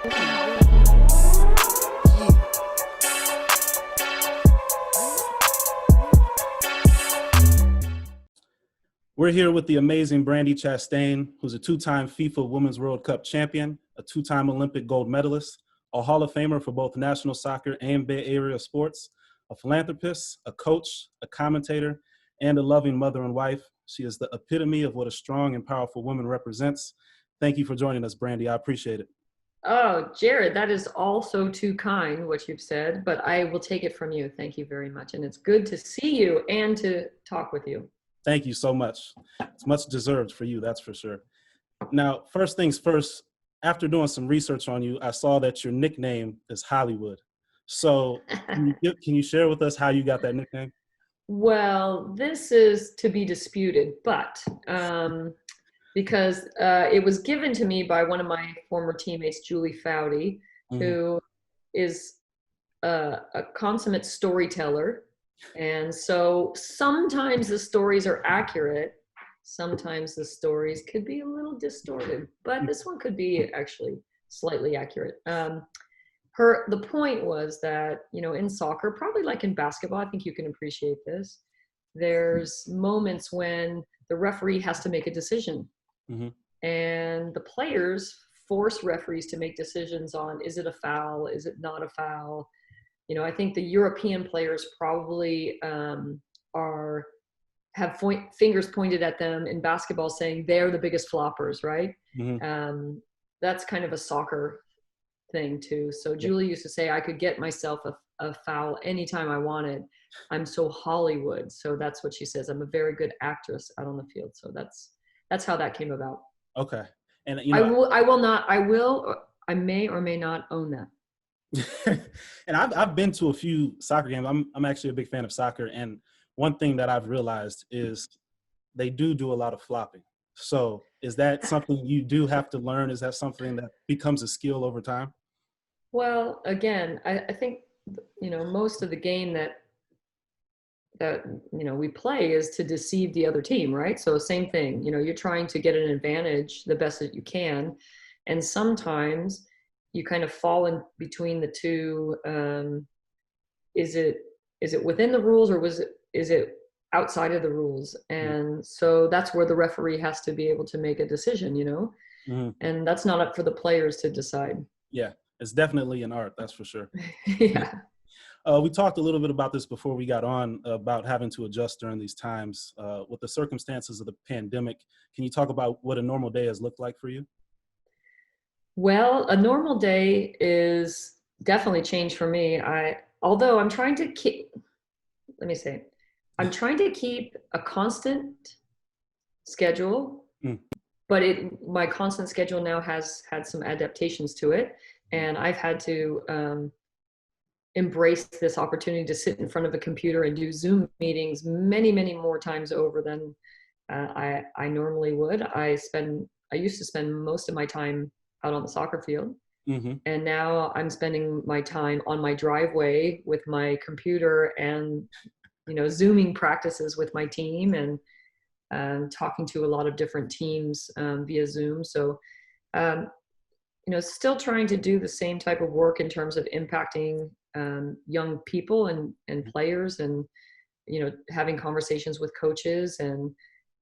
We're here with the amazing Brandi Chastain, who's a two-time FIFA Women's World Cup champion, a two-time Olympic gold medalist, a Hall of Famer for both national soccer and Bay Area sports, a philanthropist, a coach, a commentator, and a loving mother and wife. She is the epitome of what a strong and powerful woman represents. Thank you for joining us, Brandi. I appreciate it. Oh, Jared, that is also too kind, what you've said, but I will take it from you. Thank you very much. And it's good to see you and to talk with you. Thank you so much. It's much deserved for you, that's for sure. Now, first things first, after doing some research on you, I saw that your nickname is Hollywood. So can you share with us how you got that nickname? Well, this is to be disputed, but because it was given to me by one of my former teammates, Julie Foudy, who is a consummate storyteller. And so sometimes the stories are accurate. Sometimes the stories could be a little distorted, but this one could be actually slightly accurate. The point was that, you know, in soccer, probably like in basketball, I think you can appreciate this. There's moments when the referee has to make a decision, and the players force referees to make decisions on, is it a foul? Is it not a foul? You know, I think the European players probably have fingers pointed at them in basketball saying they're the biggest floppers, right? That's kind of a soccer thing too. So Julie used to say I could get myself a foul anytime I wanted. I'm so Hollywood. So that's what she says. I'm a very good actress out on the field. So that's how that came about. Okay. And you know, I may or may not own that. And I've been to a few soccer games. I'm actually a big fan of soccer, and one thing that I've realized is they do a lot of flopping. So is that something you do have to learn? Is that something that becomes a skill over time? Well, again, I think, you know, most of the game that you know we play is to deceive the other team, right? So same thing, you know, you're trying to get an advantage the best that you can, and sometimes you kind of fall in between the two. Is it within the rules, or is it outside of the rules? And so that's where the referee has to be able to make a decision, you know, and that's not up for the players to decide. Yeah, it's definitely an art, that's for sure. Yeah. We talked a little bit about this before we got on, about having to adjust during these times with the circumstances of the pandemic. Can you talk about what a normal day has looked like for you? Well, a normal day is definitely changed for me. Although I'm trying to keep, I'm trying to keep a constant schedule, but my constant schedule now has had some adaptations to it. And I've had to embrace this opportunity to sit in front of a computer and do Zoom meetings many, many more times over than I normally would. I used to spend most of my time out on the soccer field. And now I'm spending my time on my driveway with my computer and, you know, Zooming practices with my team and talking to a lot of different teams via Zoom. So, you know, still trying to do the same type of work in terms of impacting young people and players, and, you know, having conversations with coaches, and,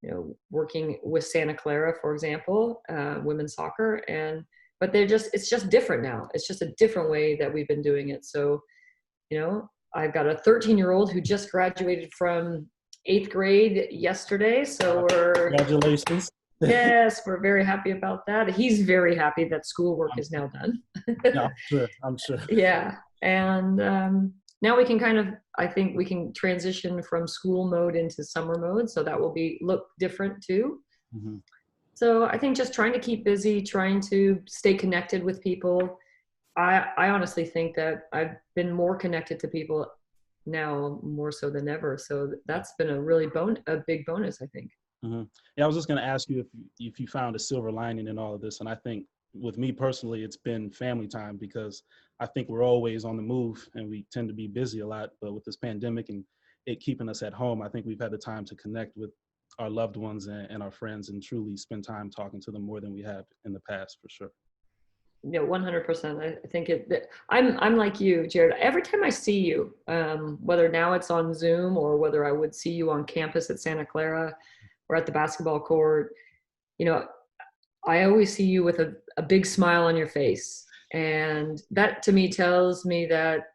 you know, working with Santa Clara, for example, women's soccer. But it's just different now. It's just a different way that we've been doing it. So, you know, I've got a 13-year-old who just graduated from 8th grade yesterday. So Congratulations. Yes, we're very happy about that. He's very happy that schoolwork is now done. Yeah, I'm sure. Yeah. And now we can I think we can transition from school mode into summer mode. So that will look different too. So I think just trying to keep busy, trying to stay connected with people. I honestly think that I've been more connected to people now more so than ever. So that's been a big bonus, I think. Yeah, I was just going to ask you if you found a silver lining in all of this. And I think with me personally, it's been family time, because I think we're always on the move and we tend to be busy a lot. But with this pandemic and it keeping us at home, I think we've had the time to connect with our loved ones and our friends and truly spend time talking to them more than we have in the past, for sure. Yeah, 100%. I think I'm like you, Jared. Every time I see you, whether now it's on Zoom or whether I would see you on campus at Santa Clara or at the basketball court, you know, I always see you with a big smile on your face. And that to me tells me that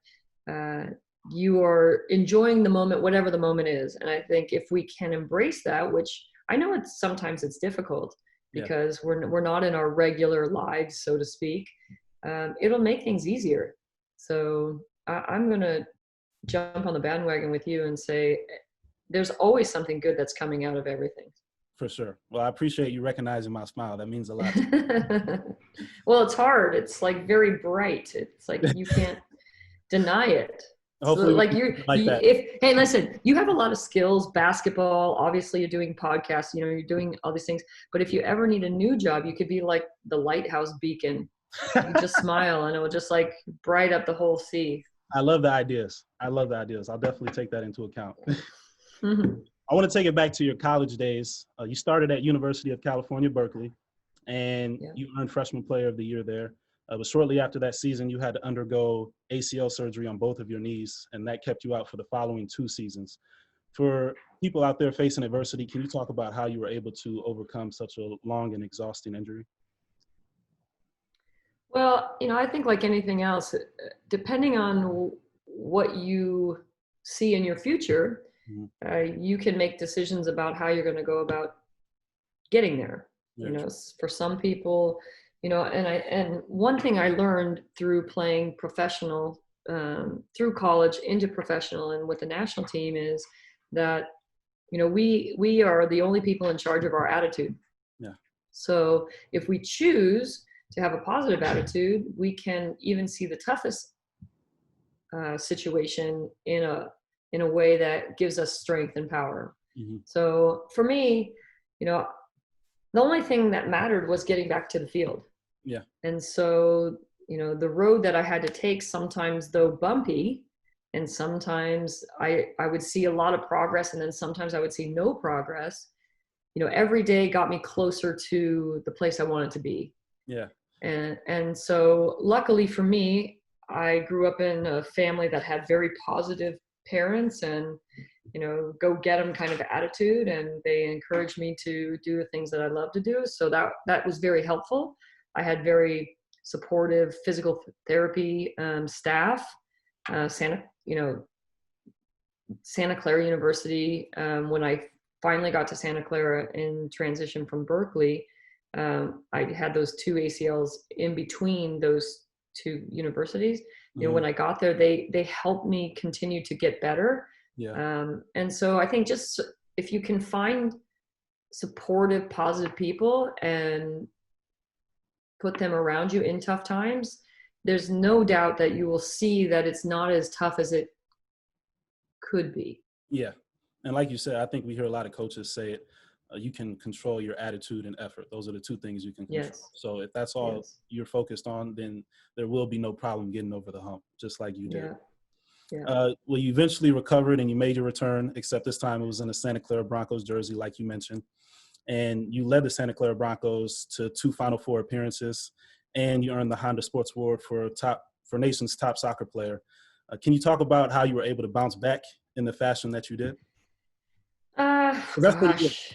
you are enjoying the moment, whatever the moment is. And I think if we can embrace that, which I know sometimes it's difficult because we're not in our regular lives, so to speak, it'll make things easier. So I'm going to jump on the bandwagon with you and say, there's always something good that's coming out of everything. For sure. Well, I appreciate you recognizing my smile. That means a lot. Well, it's hard. It's like very bright. It's like you can't deny it. Hopefully, So like hey, listen, you have a lot of skills, basketball, obviously you're doing podcasts, you're doing all these things. But if you ever need a new job, you could be like the lighthouse beacon. You just smile and it will just like bright up the whole sea. I love the ideas. I'll definitely take that into account. Mm-hmm. I want to take it back to your college days. You started at University of California, Berkeley, and you earned Freshman Player of the Year there. But shortly after that season, you had to undergo ACL surgery on both of your knees, and that kept you out for the following 2 seasons. For people out there facing adversity, can you talk about how you were able to overcome such a long and exhausting injury? Well, I think like anything else, depending on what you see in your future, you can make decisions about how you're going to go about getting there. For some people, and one thing I learned through playing professional, through college into professional and with the national team is that, we are the only people in charge of our attitude. Yeah. So if we choose to have a positive attitude, we can even see the toughest situation in a way that gives us strength and power. Mm-hmm. So for me, the only thing that mattered was getting back to the field. Yeah. And so, the road that I had to take, sometimes though bumpy, and sometimes I would see a lot of progress, and then sometimes I would see no progress. Every day got me closer to the place I wanted to be. Yeah. And so luckily for me, I grew up in a family that had very positive parents and, go get them kind of attitude. And they encouraged me to do the things that I love to do. So that was very helpful. I had very supportive physical therapy staff. Santa Clara University, when I finally got to Santa Clara in transition from Berkeley, I had those 2 ACLs in between those 2 universities. When I got there, they helped me continue to get better. Yeah. And so I think just if you can find supportive, positive people and put them around you in tough times, there's no doubt that you will see that it's not as tough as it could be. Yeah. And like you said, I think we hear a lot of coaches say it. You can control your attitude and effort. Those are the 2 things you can control. Yes. So if that's all you're focused on, then there will be no problem getting over the hump, just like you did. Yeah. Well, you eventually recovered and you made your return, except this time it was in a Santa Clara Broncos jersey, like you mentioned. And you led the Santa Clara Broncos to 2 Final Four appearances, and you earned the Honda Sports Award for nation's top soccer player. Can you talk about how you were able to bounce back in the fashion that you did? Gosh.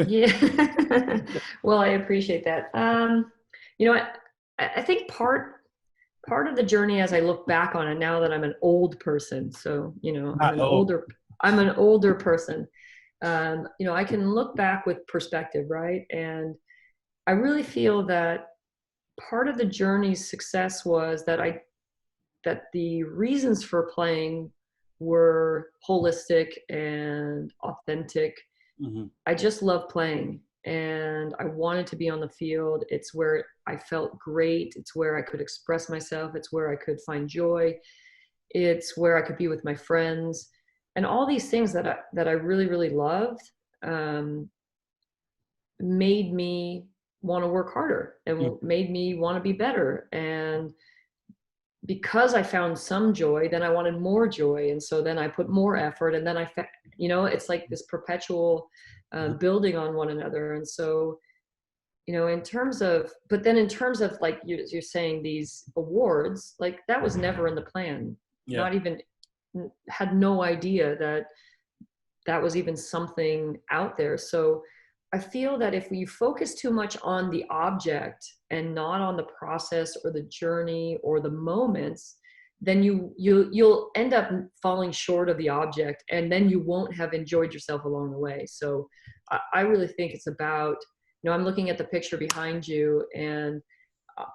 Yeah. Well, I appreciate that. I think part of the journey as I look back on it now that I'm an old person, so, I'm an older person. I can look back with perspective, right? And I really feel that part of the journey's success was that the reasons for playing were holistic and authentic. Mm-hmm. I just love playing and I wanted to be on the field. It's where I felt great. It's where I could express myself. It's where I could find joy. It's where I could be with my friends. And all these things that I really, really loved made me want to work harder and made me want to be better. And because I found some joy, then I wanted more joy. And so then I put more effort and then it's like this perpetual building on one another. And so in terms of, but then in terms of like you're saying these awards, like that was never in the plan. Yeah. Not even, had no idea that that was even something out there. So I feel that if we focus too much on the object and not on the process or the journey or the moments, then you'll end up falling short of the object, and then you won't have enjoyed yourself along the way. So I really think it's about, I'm looking at the picture behind you, and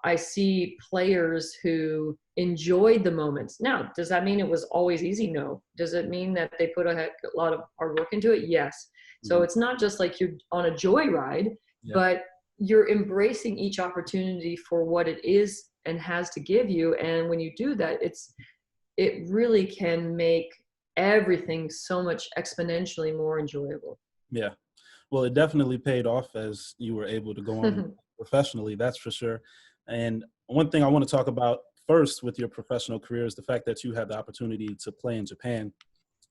I see players who enjoyed the moments. Now, does that mean it was always easy? No. Does it mean that they put a lot of hard work into it? Yes. So it's not just like you're on a joyride, but you're embracing each opportunity for what it is and has to give you. And when you do that, it really can make everything so much exponentially more enjoyable. Yeah. Well, it definitely paid off as you were able to go on professionally, that's for sure. And one thing I want to talk about first with your professional career is the fact that you had the opportunity to play in Japan.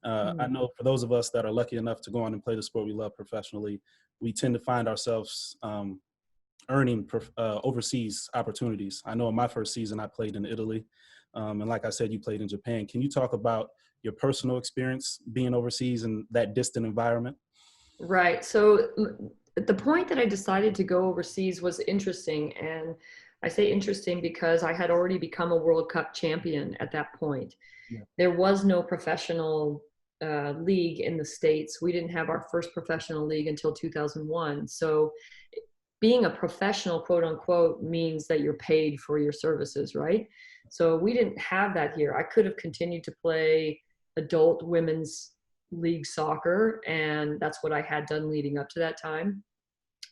I know for those of us that are lucky enough to go on and play the sport we love professionally, we tend to find ourselves earning overseas opportunities. I know in my first season, I played in Italy. And like I said, you played in Japan. Can you talk about your personal experience being overseas in that distant environment? Right. So the point that I decided to go overseas was interesting. And I say interesting because I had already become a World Cup champion at that point. Yeah. There was no professional league in the States. We didn't have our first professional league until 2001. So being a professional, quote unquote, means that you're paid for your services, right? So we didn't have that here. I could have continued to play adult women's league soccer, and that's what I had done leading up to that time.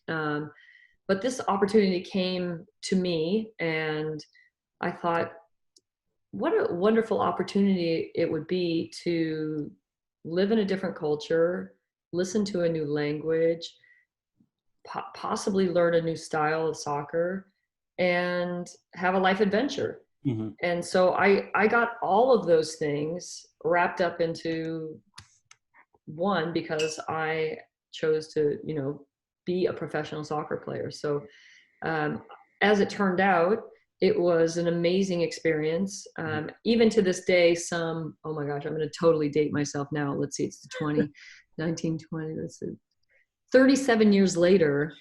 But this opportunity came to me, and I thought, what a wonderful opportunity it would be to live in a different culture, listen to a new language, possibly learn a new style of soccer, and have a life adventure. Mm-hmm. And so I got all of those things wrapped up into one because I chose to, be a professional soccer player. So as it turned out, it was an amazing experience. Even to this day, oh my gosh, I'm going to totally date myself now. Let's see, it's 1920, let's see. 37 years later,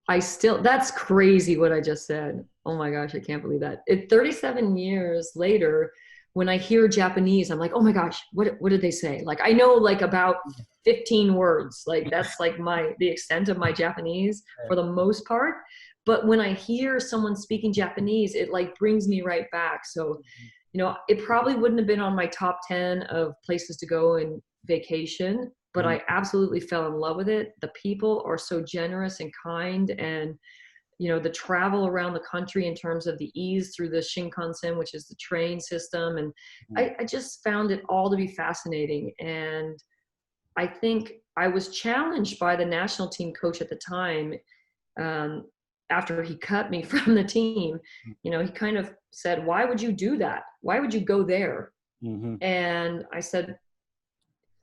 that's crazy what I just said. Oh my gosh, I can't believe that. 37 years later, when I hear Japanese, I'm like, oh my gosh, what did they say? Like, I know like about 15 words. Like that's like the extent of my Japanese for the most part. But when I hear someone speaking Japanese, it like brings me right back. So, it probably wouldn't have been on my top 10 of places to go in vacation, but I absolutely fell in love with it. The people are so generous and kind, and the travel around the country in terms of the ease through the Shinkansen, which is the train system. And I just found it all to be fascinating. And I think I was challenged by the national team coach at the time. After he cut me from the team, he kind of said, why would you do that? Why would you go there? Mm-hmm. And I said,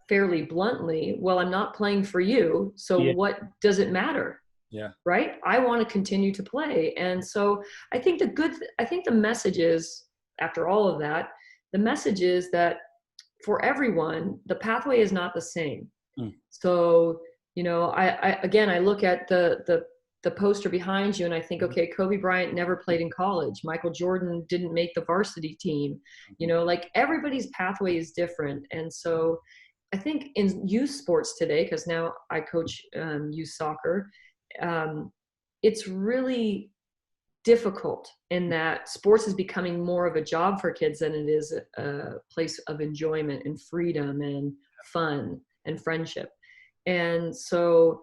fairly bluntly, well, I'm not playing for you. So what does it matter? Yeah. Right. I want to continue to play. And so I think the message is, after all of that, the message is that for everyone, the pathway is not the same. So, I look at the poster behind you and I think, okay, Kobe Bryant never played in college. Michael Jordan didn't make the varsity team. Like everybody's pathway is different. And so I think in youth sports today, because now I coach youth soccer, it's really difficult in that sports is becoming more of a job for kids than it is a place of enjoyment and freedom and fun and friendship. And so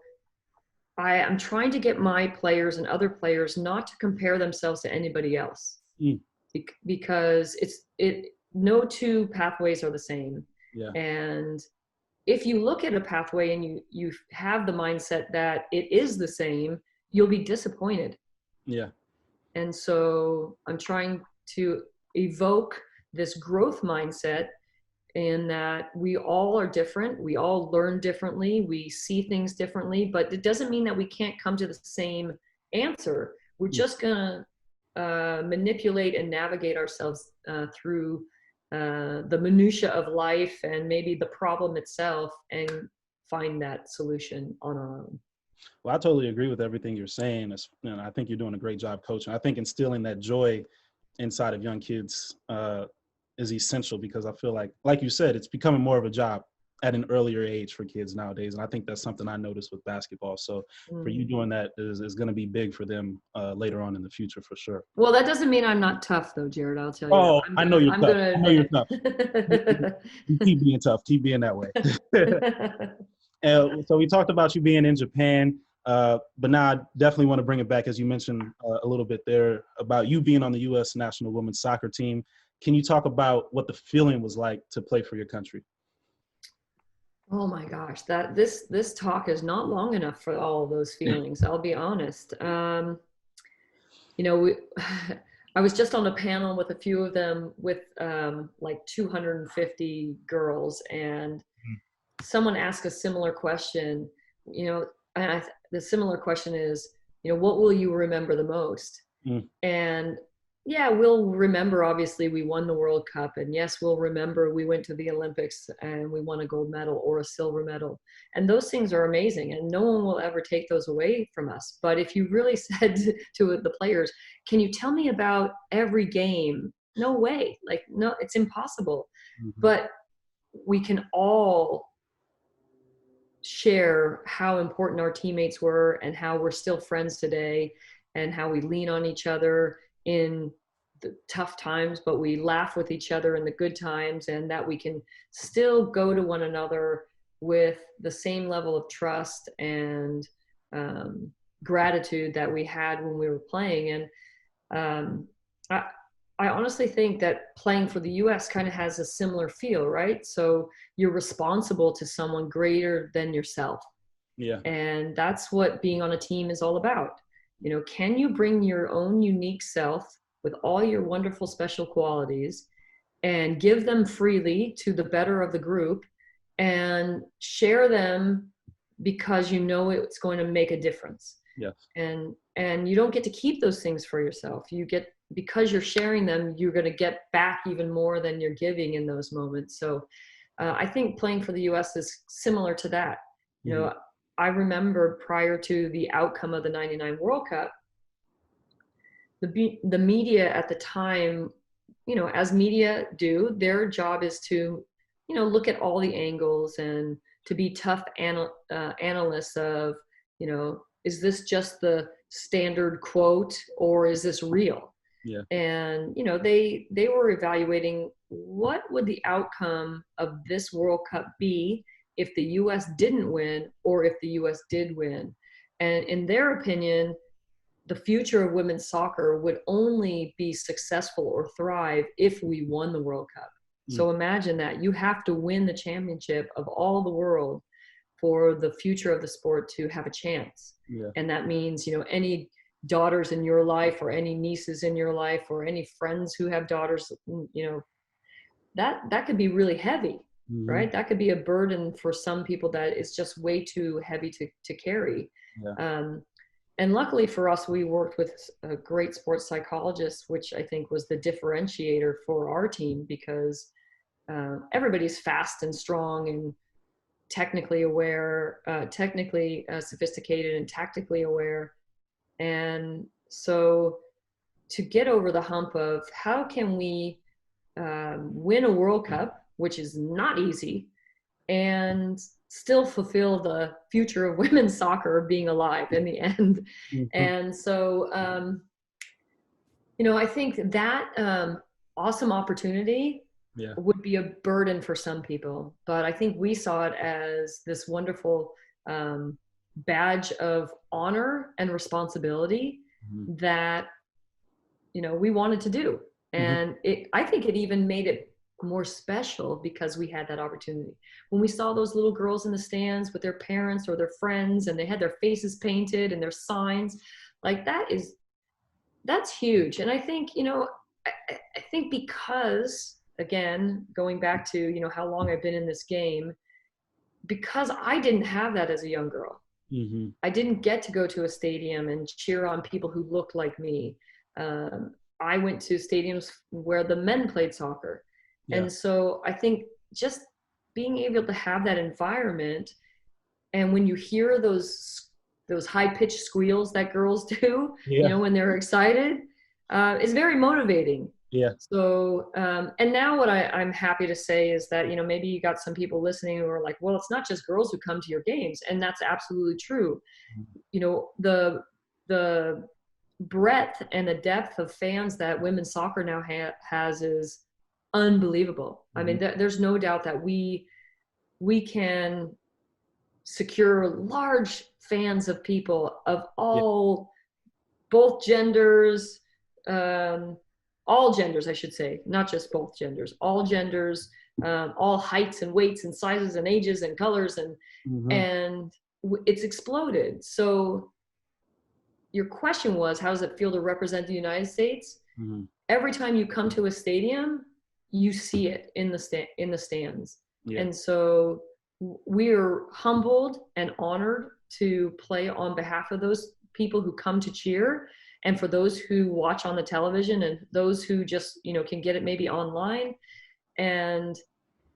I'm trying to get my players and other players not to compare themselves to anybody else, because no two pathways are the same. Yeah. And if you look at a pathway and you have the mindset that it is the same, you'll be disappointed. Yeah. And so I'm trying to evoke this growth mindset in that we all are different. We all learn differently. We see things differently, but it doesn't mean that we can't come to the same answer. We're just gonna manipulate and navigate ourselves through the minutia of life and maybe the problem itself, and find that solution on our own. Well, I totally agree with everything you're saying. And I think you're doing a great job coaching. I think instilling that joy inside of young kids is essential, because I feel like you said, it's becoming more of a job at an earlier age for kids nowadays. And I think that's something I noticed with basketball. So for you doing that is going to be big for them later on in the future, for sure. Well, that doesn't mean I'm not tough though, Jared. I'll tell you. Oh, I know you're tough. I know you're tough. Admit You keep being tough. Keep being that way. So we talked about you being in Japan, but now I definitely want to bring it back, as you mentioned a little bit there, about you being on the U.S. national women's soccer team. Can you talk about what the feeling was like to play for your country? Oh my gosh, this talk is not long enough for all of those feelings. I'll be honest. I was just on a panel with a few of them with like 250 girls, and someone asked a similar question. And the similar question is, what will you remember the most? And yeah, we'll remember, obviously, we won the World Cup. And yes, we'll remember we went to the Olympics and we won a gold medal or a silver medal. And those things are amazing. And no one will ever take those away from us. But if you really said to the players, can you tell me about every game? No way. No, it's impossible. But we can all share how important our teammates were and how we're still friends today, and how we lean on each other in the tough times, but we laugh with each other in the good times, and that we can still go to one another with the same level of trust and gratitude that we had when we were playing. And I honestly think that playing for the U.S. kind of has a similar feel, right? So you're responsible to someone greater than yourself. Yeah. And that's what being on a team is all about. Can you bring your own unique self with all your wonderful special qualities and give them freely to the better of the group, and share them because it's going to make a difference. Yes. And you don't get to keep those things for yourself. Because you're sharing them, you're going to get back even more than you're giving in those moments. So I think playing for the U.S. is similar to that. I remember prior to the outcome of the '99 World Cup, the media at the time, as media do, their job is to, look at all the angles and to be tough analysts of, is this just the standard quote or is this real? Yeah. And, they were evaluating what would the outcome of this World Cup be if the U.S. didn't win or if the U.S. did win. And in their opinion, the future of women's soccer would only be successful or thrive if we won the World Cup. So imagine that. You have to win the championship of all the world for the future of the sport to have a chance. Yeah. And that means, any daughters in your life or any nieces in your life or any friends who have daughters, that could be really heavy. Right? That could be a burden for some people that is just way too heavy to carry. Yeah. And luckily for us, we worked with a great sports psychologist, which I think was the differentiator for our team, because everybody's fast and strong and technically aware, sophisticated and tactically aware. And so to get over the hump of how can we win a World Cup, which is not easy, and still fulfill the future of women's soccer being alive in the end. And so, I think that awesome opportunity would be a burden for some people, but I think we saw it as this wonderful badge of honor and responsibility that, we wanted to do. And I think it even made it more special because we had that opportunity. When we saw those little girls in the stands with their parents or their friends, and they had their faces painted and their signs, that's huge. And I think, I think because, again, going back to, how long I've been in this game, because I didn't have that as a young girl. I didn't get to go to a stadium and cheer on people who looked like me. I went to stadiums where the men played soccer. Yeah. And so I think just being able to have that environment, and when you hear those high-pitched squeals that girls do, you know, when they're excited, is very motivating. Yeah. So, and now what I'm happy to say is that, you know, maybe you got some people listening who are like, well, it's not just girls who come to your games. And that's absolutely true. You know, the breadth and the depth of fans that women's soccer now has is unbelievable. I mean, there's no doubt that we can secure large fans of people of all, both genders, all genders, I should say, not just both genders, all genders, all heights and weights and sizes and ages and colors, and it's exploded. So your question was, how does it feel to represent the United States? Every time you come to a stadium, you see it in the stands. And so we're humbled and honored to play on behalf of those people who come to cheer, and for those who watch on the television, and those who just, you know, can get it maybe online, and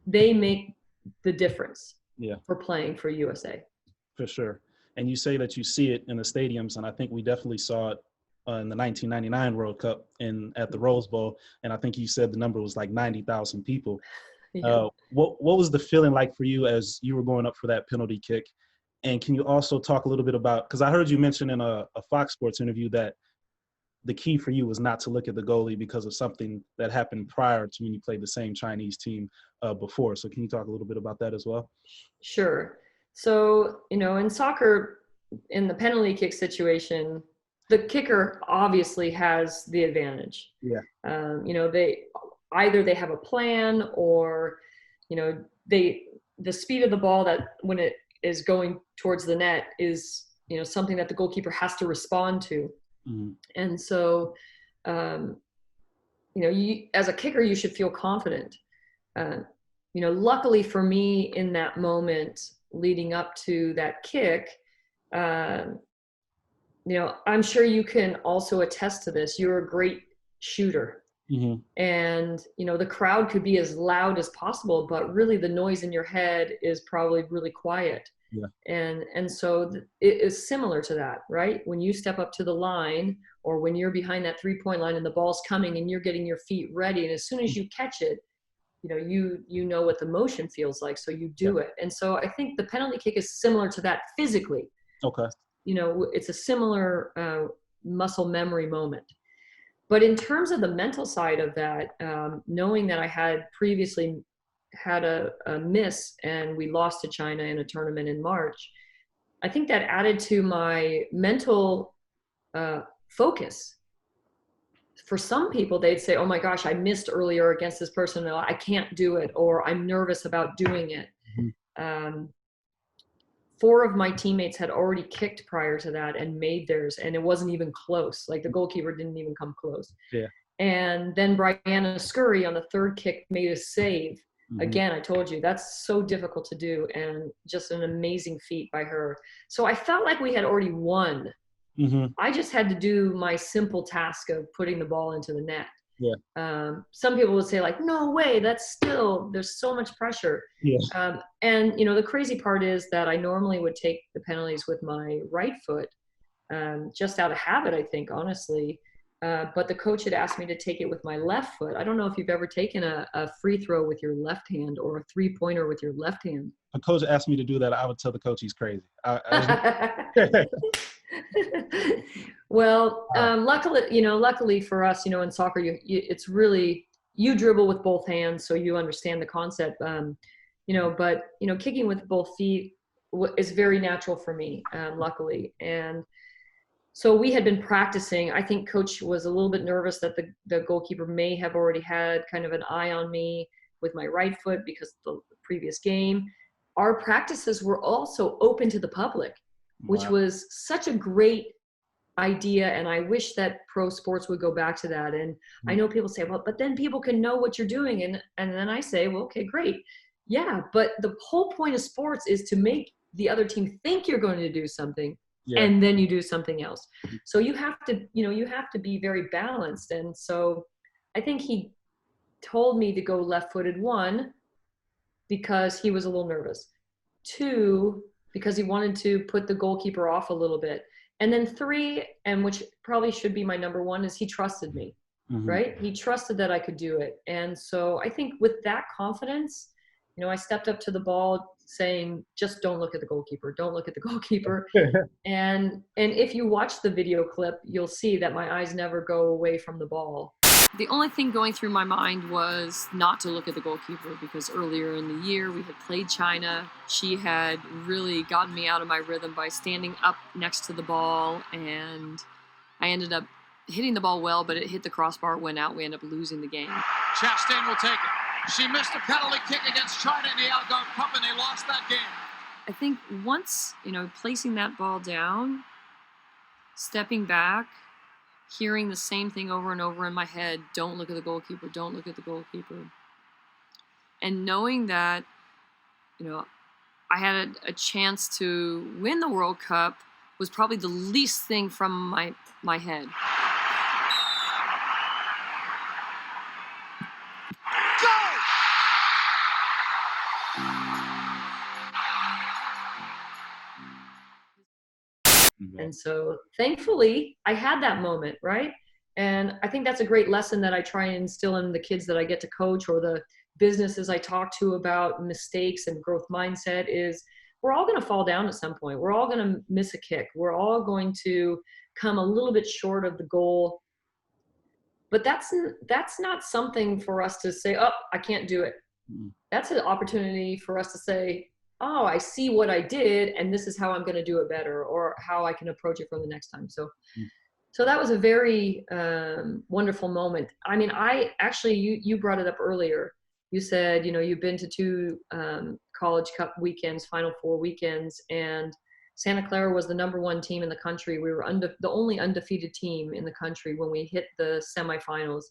they make the difference for playing for USA. For sure. And you say that you see it in the stadiums, and I think we definitely saw it in the 1999 World Cup at the Rose Bowl, and I think you said the number was like 90,000 people. What was the feeling like for you as you were going up for that penalty kick? And can you also talk a little bit about, because I heard you mention in a Fox Sports interview that the key for you was not to look at the goalie because of something that happened prior to when you played the same Chinese team before. So can you talk a little bit about that as well? Sure. So, you know, in soccer, in the penalty kick situation, the kicker obviously has the advantage. Yeah. You know, they have a plan, or, you know, the speed of the ball that when it is going towards the net is, you know, something that the goalkeeper has to respond to. And so, you know, as a kicker, you should feel confident. You know, luckily for me in that moment leading up to that kick, you know, I'm sure you can also attest to this. You're a great shooter. And, you know, the crowd could be as loud as possible, but really the noise in your head is probably really quiet. And so it is similar to that, right? When you step up to the line, or when you're behind that 3-point line and the ball's coming and you're getting your feet ready, and as soon as you catch it, you know, you know what the motion feels like, so you do it. And so I think the penalty kick is similar to that physically. You know, it's a similar muscle memory moment. But in terms of the mental side of that, knowing that I had previously had a miss and we lost to China in a tournament in March, I think that added to my mental focus. For some people, they'd say, oh my gosh, I missed earlier against this person, and I can't do it, or I'm nervous about doing it. 4 of my teammates had already kicked prior to that and made theirs, and it wasn't even close. Like, the goalkeeper didn't even come close. And then Brianna Scurry on the 3rd kick made a save. Again, I told you, that's so difficult to do, and just an amazing feat by her. So I felt like we had already won. I just had to do my simple task of putting the ball into the net. Some people would say, like, no way, that's still, there's so much pressure. And, you know, the crazy part is that I normally would take the penalties with my right foot, just out of habit, I think, honestly. But the coach had asked me to take it with my left foot. I don't know if you've ever taken a free throw with your left hand or a 3-pointer with your left hand. A coach asked me to do that, I would tell the coach he's crazy. Well, luckily for us, you know, in soccer, it's really, you dribble with both hands, so you understand the concept. You know, but, you know, kicking with both feet is very natural for me, luckily. And so we had been practicing. I think coach was a little bit nervous that the goalkeeper may have already had kind of an eye on me with my right foot because of the previous game. Our practices were also open to the public, which was such a great idea. And I wish that pro sports would go back to that. And I know people say, well, but then people can know what you're doing. And then I say, well, okay, great. Yeah, but the whole point of sports is to make the other team think you're going to do something, Yeah. and then you do something else. So you have to, you have to be very balanced. And so I think he told me to go left-footed, 1, because he was a little nervous, 2, because he wanted to put the goalkeeper off a little bit. And then 3, and which probably should be my number 1, is he trusted me, right? He trusted that I could do it. And so I think with that confidence, I stepped up to the ball saying, just don't look at the goalkeeper. Don't look at the goalkeeper. And if you watch the video clip, you'll see that my eyes never go away from the ball. The only thing going through my mind was not to look at the goalkeeper, because earlier in the year we had played China. She had really gotten me out of my rhythm by standing up next to the ball, and I ended up hitting the ball well, but it hit the crossbar, went out. We ended up losing the game. Chastain will take it. She missed a penalty kick against China in the Outdoor Cup, and they lost that game. I think once, placing that ball down, stepping back, hearing the same thing over and over in my head, don't look at the goalkeeper, don't look at the goalkeeper. And knowing that, I had a chance to win the World Cup was probably the least thing from my head. And so thankfully I had that moment, right? And I think that's a great lesson that I try and instill in the kids that I get to coach, or the businesses I talk to about mistakes and growth mindset, is we're all going to fall down at some point. We're all going to miss a kick. We're all going to come a little bit short of the goal. But that's not something for us to say, oh, I can't do it. That's an opportunity for us to say, oh, I see what I did, and this is how I'm going to do it better, or how I can approach it for the next time. So that was a very wonderful moment. I mean, you brought it up earlier. You said, you've been to 2 College Cup weekends, Final Four weekends, and Santa Clara was the number 1 team in the country. We were the only undefeated team in the country when we hit the semifinals.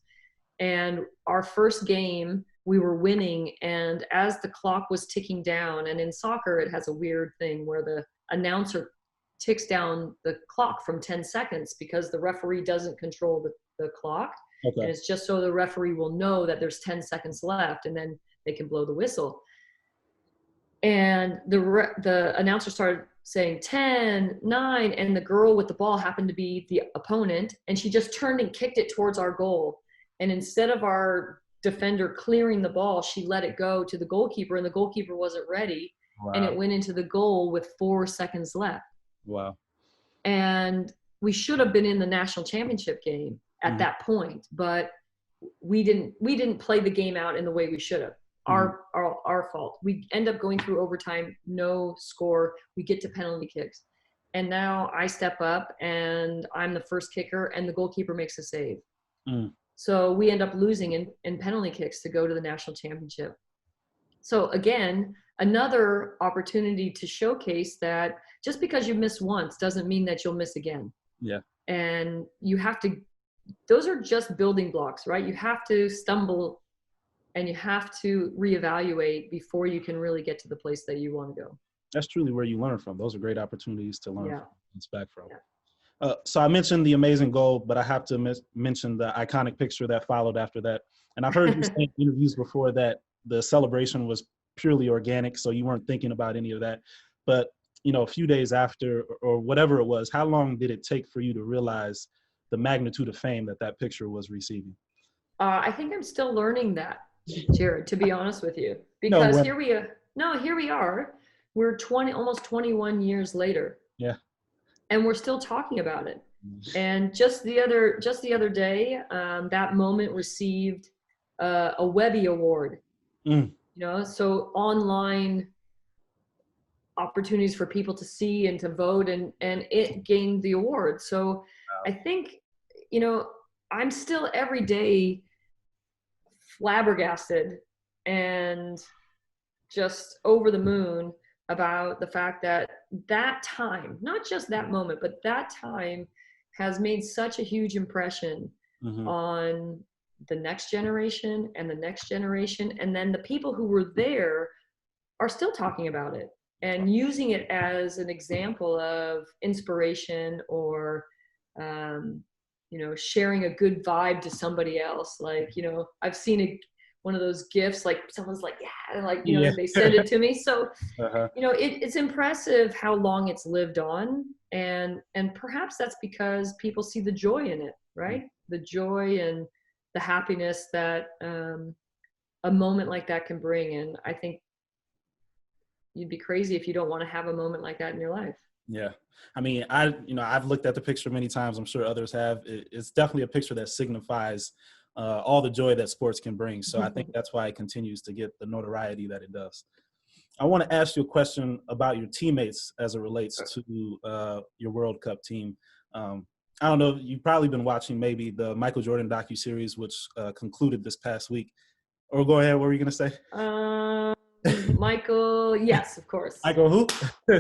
And our first game, we were winning, and as the clock was ticking down, and in soccer it has a weird thing where the announcer ticks down the clock from 10 seconds because the referee doesn't control the clock. Okay. And it's just so the referee will know that there's 10 seconds left, and then they can blow the whistle. And the announcer started saying 10, 9, and the girl with the ball happened to be the opponent, and she just turned and kicked it towards our goal. And instead of our defender clearing the ball, she let it go to the goalkeeper, and the goalkeeper wasn't ready. Wow. And it went into the goal with 4 seconds left. Wow. And we should have been in the national championship game at that point, but we didn't play the game out in the way we should have. Our fault. We end up going through overtime, no score. We get to penalty kicks. And now I step up and I'm the first kicker, and the goalkeeper makes a save. So we end up losing in penalty kicks to go to the national championship. So again, another opportunity to showcase that just because you miss once doesn't mean that you'll miss again. Yeah. And those are just building blocks, right? You have to stumble and you have to reevaluate before you can really get to the place that you want to go. That's truly where you learn from. Those are great opportunities to learn from, inspect from. Yeah. So I mentioned the amazing goal, but I have to mention the iconic picture that followed after that. And I've heard you say in interviews before that the celebration was purely organic, so you weren't thinking about any of that. But, a few days after or whatever it was, how long did it take for you to realize the magnitude of fame that picture was receiving? I think I'm still learning that, Jared, to be honest with you, because here we are. We're almost 21 years later. Yeah. And we're still talking about it. And just the other day, that moment received a Webby Award. So online opportunities for people to see and to vote, and it gained the award. So wow. I think, I'm still every day flabbergasted and just over the moon about the fact that time, not just that moment, but that time has made such a huge impression on the next generation and the next generation. And then the people who were there are still talking about it. and using it as an example of inspiration or, sharing a good vibe to somebody else. Like, I've seen one of those gifts, like someone's like, yeah, like, Yeah. they send it to me. So, Uh-huh. it's impressive how long it's lived on. And perhaps that's because people see the joy in it, right? The joy and the happiness that a moment like that can bring. And I think you'd be crazy if you don't want to have a moment like that in your life. Yeah. I mean, I've looked at the picture many times. I'm sure others have. It's definitely a picture that signifies all the joy that sports can bring. So I think that's why it continues to get the notoriety that it does. I want to ask you a question about your teammates as it relates to your World Cup team. I don't know, you've probably been watching maybe the Michael Jordan docuseries, which concluded this past week. Or go ahead, what were you going to say? Michael, yes, of course. Michael who?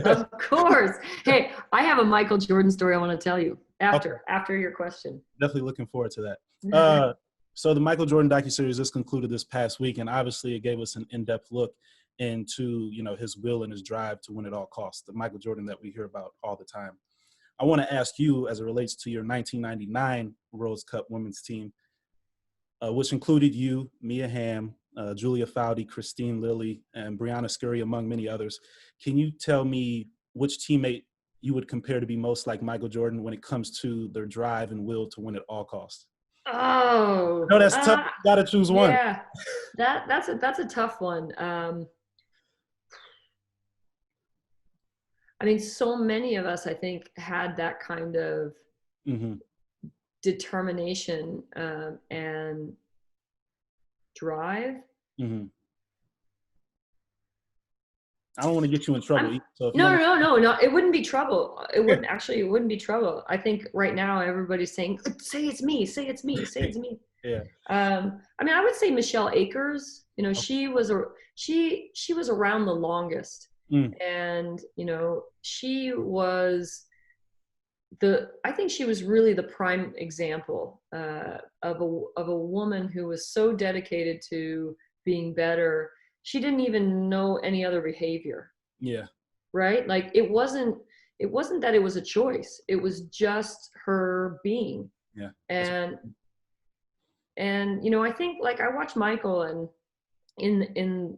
Of course. Hey, I have a Michael Jordan story I want to tell you after your question. Definitely looking forward to that. So the Michael Jordan docuseries just concluded this past week, and obviously it gave us an in-depth look into, his will and his drive to win at all costs, the Michael Jordan that we hear about all the time. I want to ask you, as it relates to your 1999 World Cup women's team, which included you, Mia Hamm, Julia Foudy, Christine Lilly, and Brianna Scurry, among many others. Can you tell me which teammate you would compare to be most like Michael Jordan when it comes to their drive and will to win at all costs? Oh, no, that's tough. You gotta choose one. Yeah, that's a tough one. I mean, so many of us, I think, had that kind of determination and drive. I don't want to get you in trouble. No. It wouldn't be trouble. It wouldn't be trouble. I think right now everybody's saying, "Say it's me. Say it's me. Say it's me." Yeah. I mean, I would say Michelle Akers. She was around the longest, and she was I think she was really the prime example of a woman who was so dedicated to being better. She didn't even know any other behavior. Yeah. Right? Like it wasn't that it was a choice. It was just her being. Yeah. And I think, like, I watched Michael and in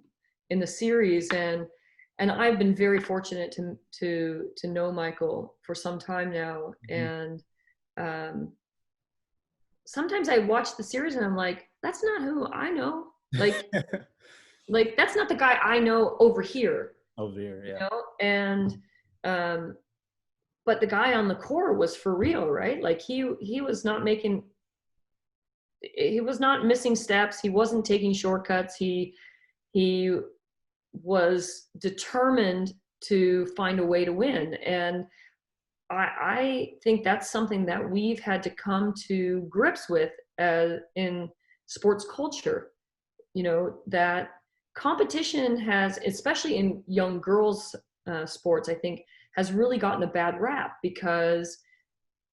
the series, and I've been very fortunate to know Michael for some time now. And sometimes I watch the series and I'm like, that's not who I know. Like like that's not the guy I know over here. Yeah. And but the guy on the court was for real, right? Like he was not missing steps. He wasn't taking shortcuts. He was determined to find a way to win. And I think that's something that we've had to come to grips with in sports culture, that competition has, especially in young girls sports, I think has really gotten a bad rap, because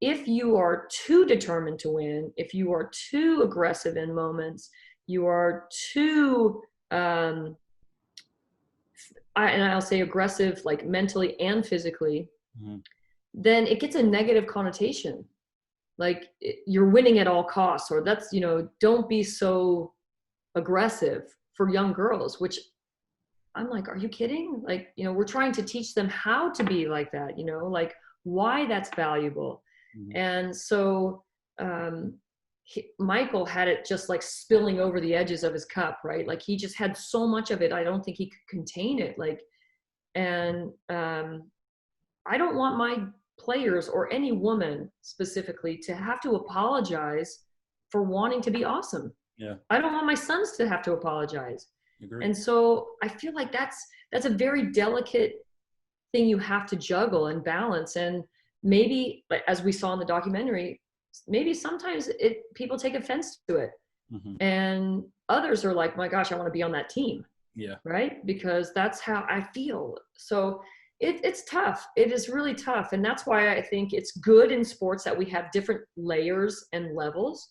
if you are too determined to win, if you are too aggressive in moments, you are too, and I'll say aggressive, like mentally and physically, then it gets a negative connotation. Like you're winning at all costs, or that's, don't be so aggressive for young girls, which I'm like, are you kidding? Like, we're trying to teach them how to be like that, like why that's valuable. And so Michael had it just like spilling over the edges of his cup, right? Like he just had so much of it. I don't think he could contain it. Like, and I don't want my players, or any woman specifically, to have to apologize for wanting to be awesome. Yeah. I don't want my sons to have to apologize. Agreed. And so I feel like that's a very delicate thing you have to juggle and balance. And maybe, as we saw in the documentary, maybe sometimes people take offense to it. And others are like, my gosh, I want to be on that team. Yeah. Right? Because that's how I feel. So it's tough. It is really tough. And that's why I think it's good in sports that we have different layers and levels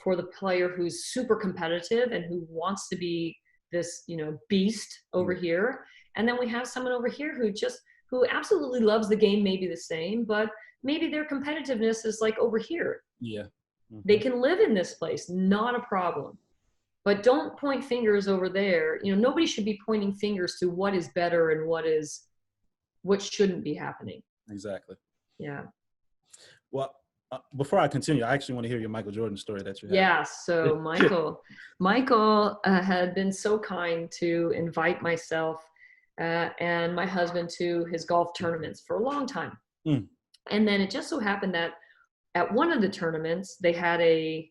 for the player who's super competitive and who wants to be this, beast over here. And then we have someone over here who absolutely loves the game, maybe the same, but maybe their competitiveness is like over here. Yeah. They can live in this place, not a problem. But don't point fingers over there. You know, nobody should be pointing fingers to what is better and what shouldn't be happening. Exactly. Yeah. Well, before I continue, I actually want to hear your Michael Jordan story that you had. Yeah. So Michael had been so kind to invite myself and my husband to his golf tournaments for a long time. And then it just so happened that at one of the tournaments, they had a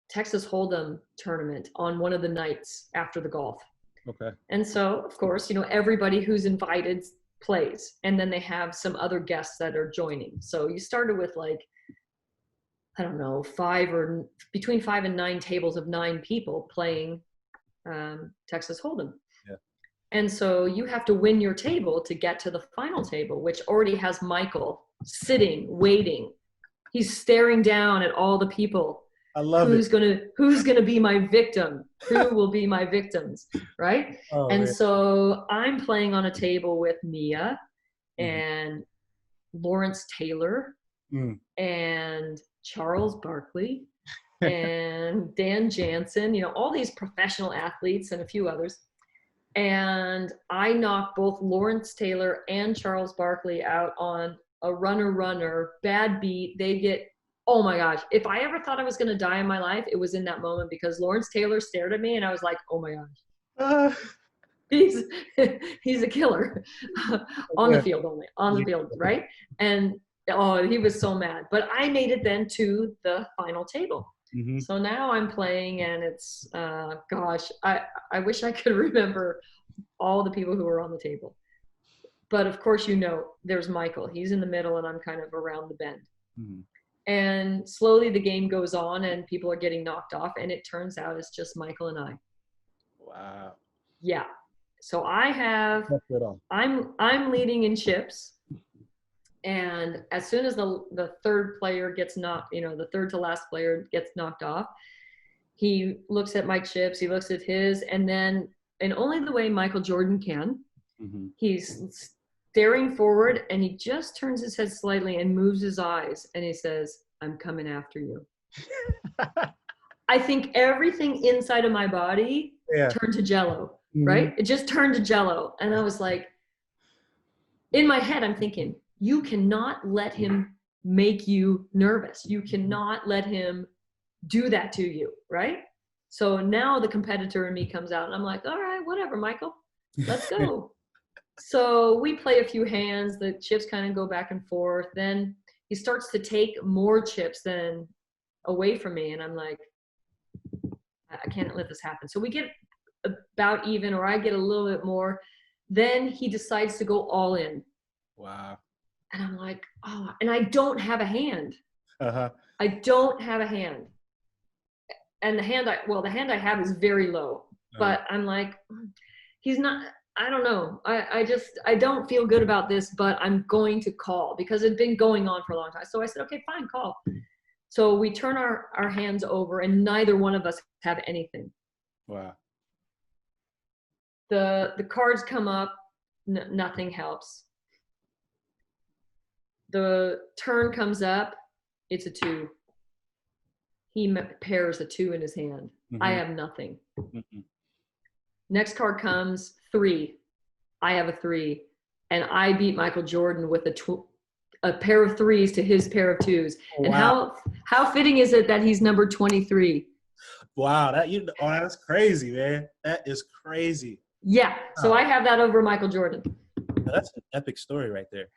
Texas Hold'em tournament on one of the nights after the golf. Okay. And so, of course, you know, everybody who's invited plays. And then they have some other guests that are joining. So you started with like, I don't know, between 5 and 9 tables of 9 people playing Texas Hold'em. Yeah. And so you have to win your table to get to the final table, which already has Michael sitting, waiting. He's staring down at all the people. I love who's gonna be my victim? Who will be my victims, right? Oh, and man. So I'm playing on a table with Mia and Lawrence Taylor and Charles Barkley and Dan Jansen, you know, all these professional athletes and a few others. And I knocked both Lawrence Taylor and Charles Barkley out on a runner, bad beat. They get, oh my gosh, if I ever thought I was going to die in my life, it was in that moment because Lawrence Taylor stared at me and I was like, oh my gosh. He's a killer on the field only, on the field, right? And he was so mad. But I made it then to the final table. So now I'm playing and it's, gosh, I wish I could remember all the people who were on the table. But of course, you know, there's Michael. He's in the middle and I'm kind of around the bend. And slowly the game goes on and people are getting knocked off. And it turns out it's just Michael and I. Wow. Yeah. So I'm leading in chips. And as soon as the third player gets knocked, you know, the third to last player gets knocked off, he looks at my chips, he looks at his, and then, in only the way Michael Jordan can, he's staring forward and he just turns his head slightly and moves his eyes and he says, I'm coming after you. I think everything inside of my body turned to jello, right? It just turned to jello. And I was like, in my head, I'm thinking, you cannot let him make you nervous. You cannot let him do that to you, right? So now the competitor in me comes out and I'm like, all right, whatever, Michael, let's go. So we play a few hands, the chips kind of go back and forth. Then he starts to take more chips than away from me. And I'm like, I can't let this happen. So we get about even, or I get a little bit more. Then he decides to go all in. Wow. And I'm like, oh, and I don't have a hand. I don't have a hand. And the hand I have is very low. But I'm like, he's not, I don't know. I don't feel good about this, but I'm going to call because it's been going on for a long time. So I said, okay, fine, call. So we turn our hands over and neither one of us have anything. Wow. The cards come up, nothing helps. The turn comes up, it's a 2. He pairs a 2 in his hand. I have nothing. Next card comes 3. I have a 3. And I beat Michael Jordan with a pair of 3s to his pair of 2s. Oh, and wow. how fitting is it that he's number 23? Wow, that's crazy, man. That is crazy. Yeah. So I have that over Michael Jordan. That's an epic story right there.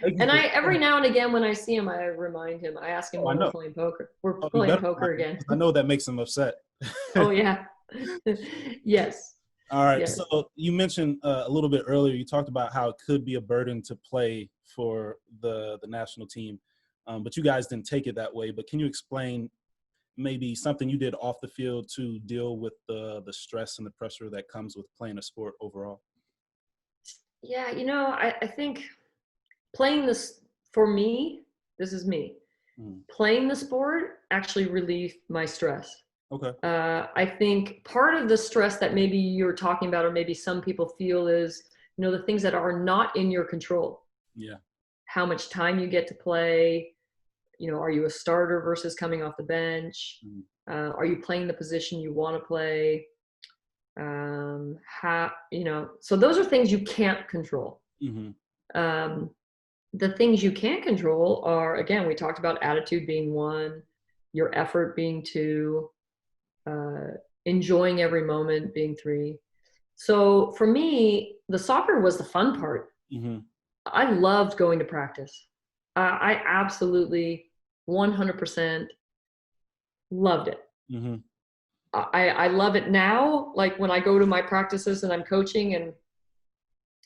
And every now and again when I see him, I remind him. I ask him when we're playing poker. We're playing poker again. I know that makes him upset. Oh yeah. Yes. All right. Yes. So you mentioned a little bit earlier. You talked about how it could be a burden to play for the national team, but you guys didn't take it that way. But can you explain maybe something you did off the field to deal with the stress and the pressure that comes with playing a sport overall? Yeah, I think playing this, for me, this is me, playing the sport actually relieved my stress. Okay. I think part of the stress that maybe you're talking about, or maybe some people feel, is, the things that are not in your control. Yeah. How much time you get to play, are you a starter versus coming off the bench? Are you playing the position you want to play? So those are things you can't control. The things you can't control are, again, we talked about attitude being one, your effort being two, enjoying every moment being three. So for me, the soccer was the fun part. I loved going to practice. I absolutely 100% loved it. I love it now. Like when I go to my practices and I'm coaching, and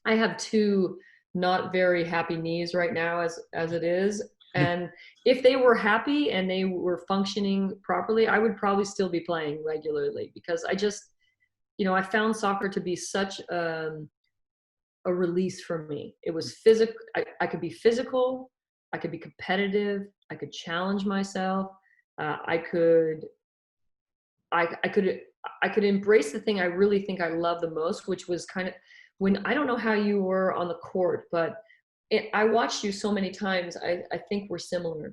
I have two not very happy knees right now as it is. And if they were happy and they were functioning properly, I would probably still be playing regularly, because I just, I found soccer to be such a release for me. It was physical. I could be physical. I could be competitive. I could challenge myself. I could embrace the thing I really think I love the most, which was kind of when, I don't know how you were on the court, but I watched you so many times. I think we're similar.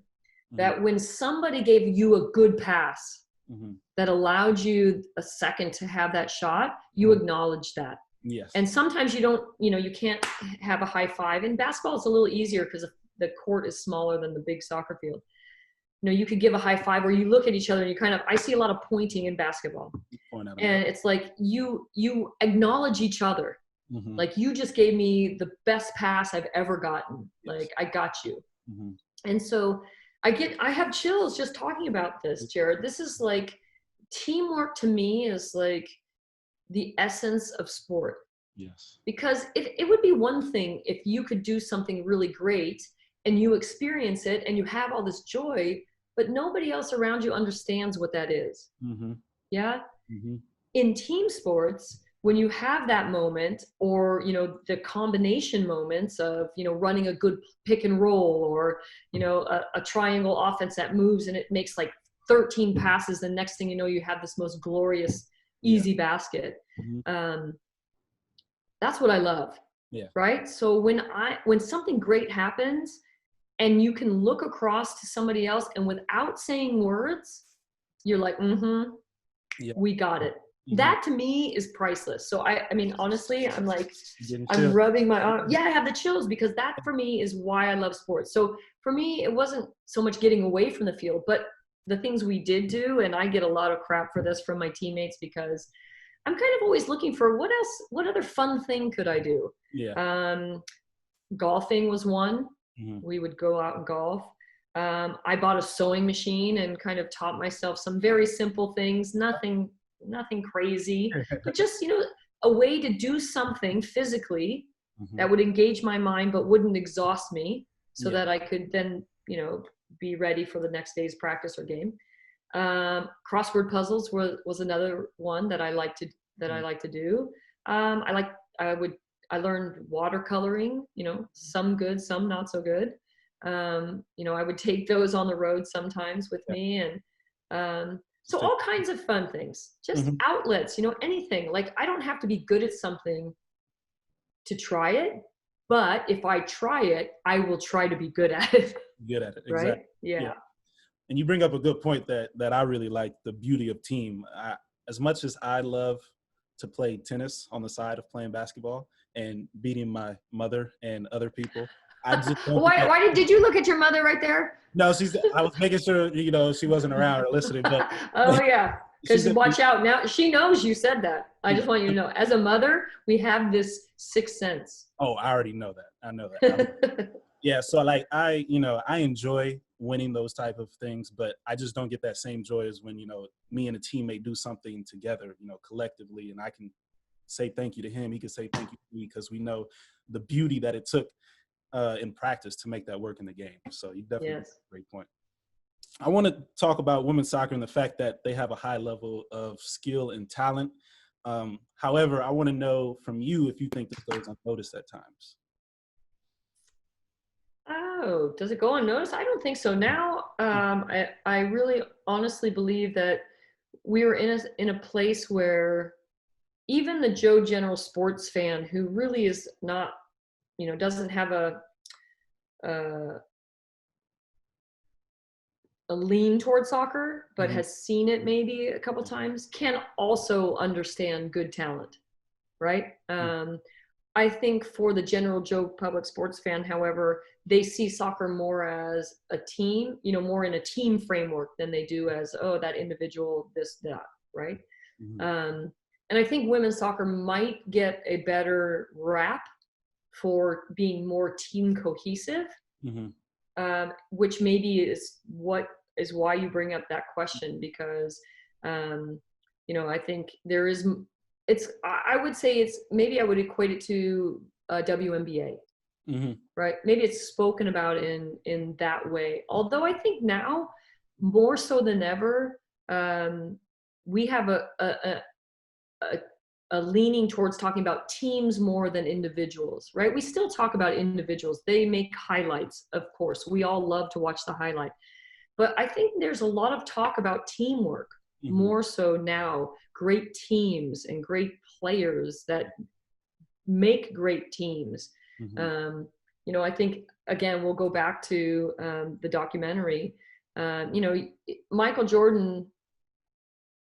That when somebody gave you a good pass that allowed you a second to have that shot, you acknowledge that. Yes. And sometimes you don't, you can't have a high five. In basketball, it's a little easier because the court is smaller than the big soccer field. You could give a high five, or you look at each other and I see a lot of pointing in basketball. And it's like you acknowledge each other. Like, you just gave me the best pass I've ever gotten. Yes. Like, I got you. And so I have chills just talking about this, Jared. This is like, teamwork to me is like the essence of sport. Yes. Because it would be one thing if you could do something really great and you experience it and you have all this joy, but nobody else around you understands what that is. Yeah. In team sports, when you have that moment, or, the combination moments of, running a good pick and roll, or, a triangle offense that moves and it makes like 13 passes. The next thing you know, you have this most glorious, easy basket. That's what I love. Yeah. Right. So when something great happens and you can look across to somebody else and without saying words, you're like, we got it. That to me is priceless. So I mean, honestly, I'm like, I'm rubbing my arm. Yeah, I have the chills, because that for me is why I love sports. So for me, it wasn't so much getting away from the field, but the things we did do. And I get a lot of crap for this from my teammates, because I'm kind of always looking for what other fun thing could I do? Yeah. Golfing was one. We would go out and golf. I bought a sewing machine and kind of taught myself some very simple things, nothing crazy, but just, a way to do something physically that would engage my mind, but wouldn't exhaust me, so that I could then, be ready for the next day's practice or game. Crossword puzzles was another one that I like to do. I learned watercoloring, some good, some not so good. I would take those on the road sometimes with me, and so all kinds of fun things, just outlets, anything. Like, I don't have to be good at something to try it, but if I try it, I will try to be good at it. Good at it. Right? Exactly. Yeah. And you bring up a good point that I really like, the beauty of team. As much as I love to play tennis on the side of playing basketball and beating my mother and other people, I just don't why did you look at your mother right there? No, I was making sure, she wasn't around or listening, but oh yeah. Because watch out, now she knows you said that. I just want you to know, as a mother, we have this sixth sense. Oh, I already know that. I know that. Yeah. So like, I enjoy winning those type of things, but I just don't get that same joy as when, me and a teammate do something together, collectively, and I can say thank you to him. He can say thank you to me, because we know the beauty that it took in practice to make that work in the game. So you definitely make a great point. I want to talk about women's soccer and the fact that they have a high level of skill and talent. However, I want to know from you if you think this goes unnoticed at times. Oh, does it go unnoticed? I don't think so. Now, I really honestly believe that we're in a place where even the Joe General sports fan who really is not, doesn't have a lean toward soccer, but has seen it maybe a couple times, can also understand good talent, right? I think for the general Joe public sports fan, however, they see soccer more as a team, more in a team framework than they do as, oh, that individual, this, that, right? And I think women's soccer might get a better rap for being more team cohesive, which maybe is why you bring up that question, because, I think there is, I would say maybe I would equate it to WNBA, right? Maybe it's spoken about in that way. Although I think now more so than ever, we have a leaning towards talking about teams more than individuals, right? We still talk about individuals. They make highlights, of course. We all love to watch the highlight. But I think there's a lot of talk about teamwork, more so now. Great teams and great players that make great teams. I think, again, we'll go back to the documentary. Michael Jordan,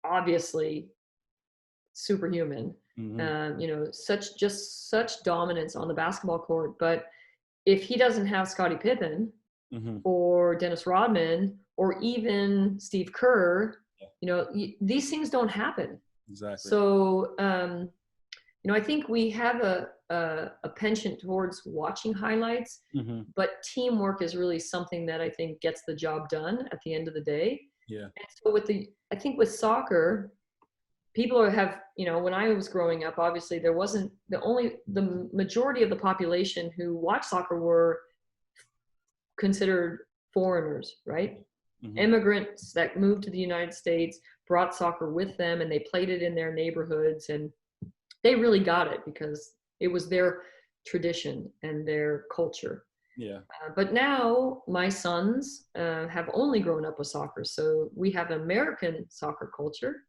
obviously superhuman, such dominance on the basketball court. But if he doesn't have Scottie Pippen or Dennis Rodman or even Steve Kerr, these things don't happen. Exactly. So, I think we have a penchant towards watching highlights, but teamwork is really something that I think gets the job done at the end of the day. Yeah. And so I think with soccer, people have, when I was growing up, obviously there wasn't the majority of the population who watched soccer were considered foreigners, right? Immigrants that moved to the United States brought soccer with them, and they played it in their neighborhoods, and they really got it because it was their tradition and their culture. Yeah. But now my sons have only grown up with soccer, so we have American soccer culture.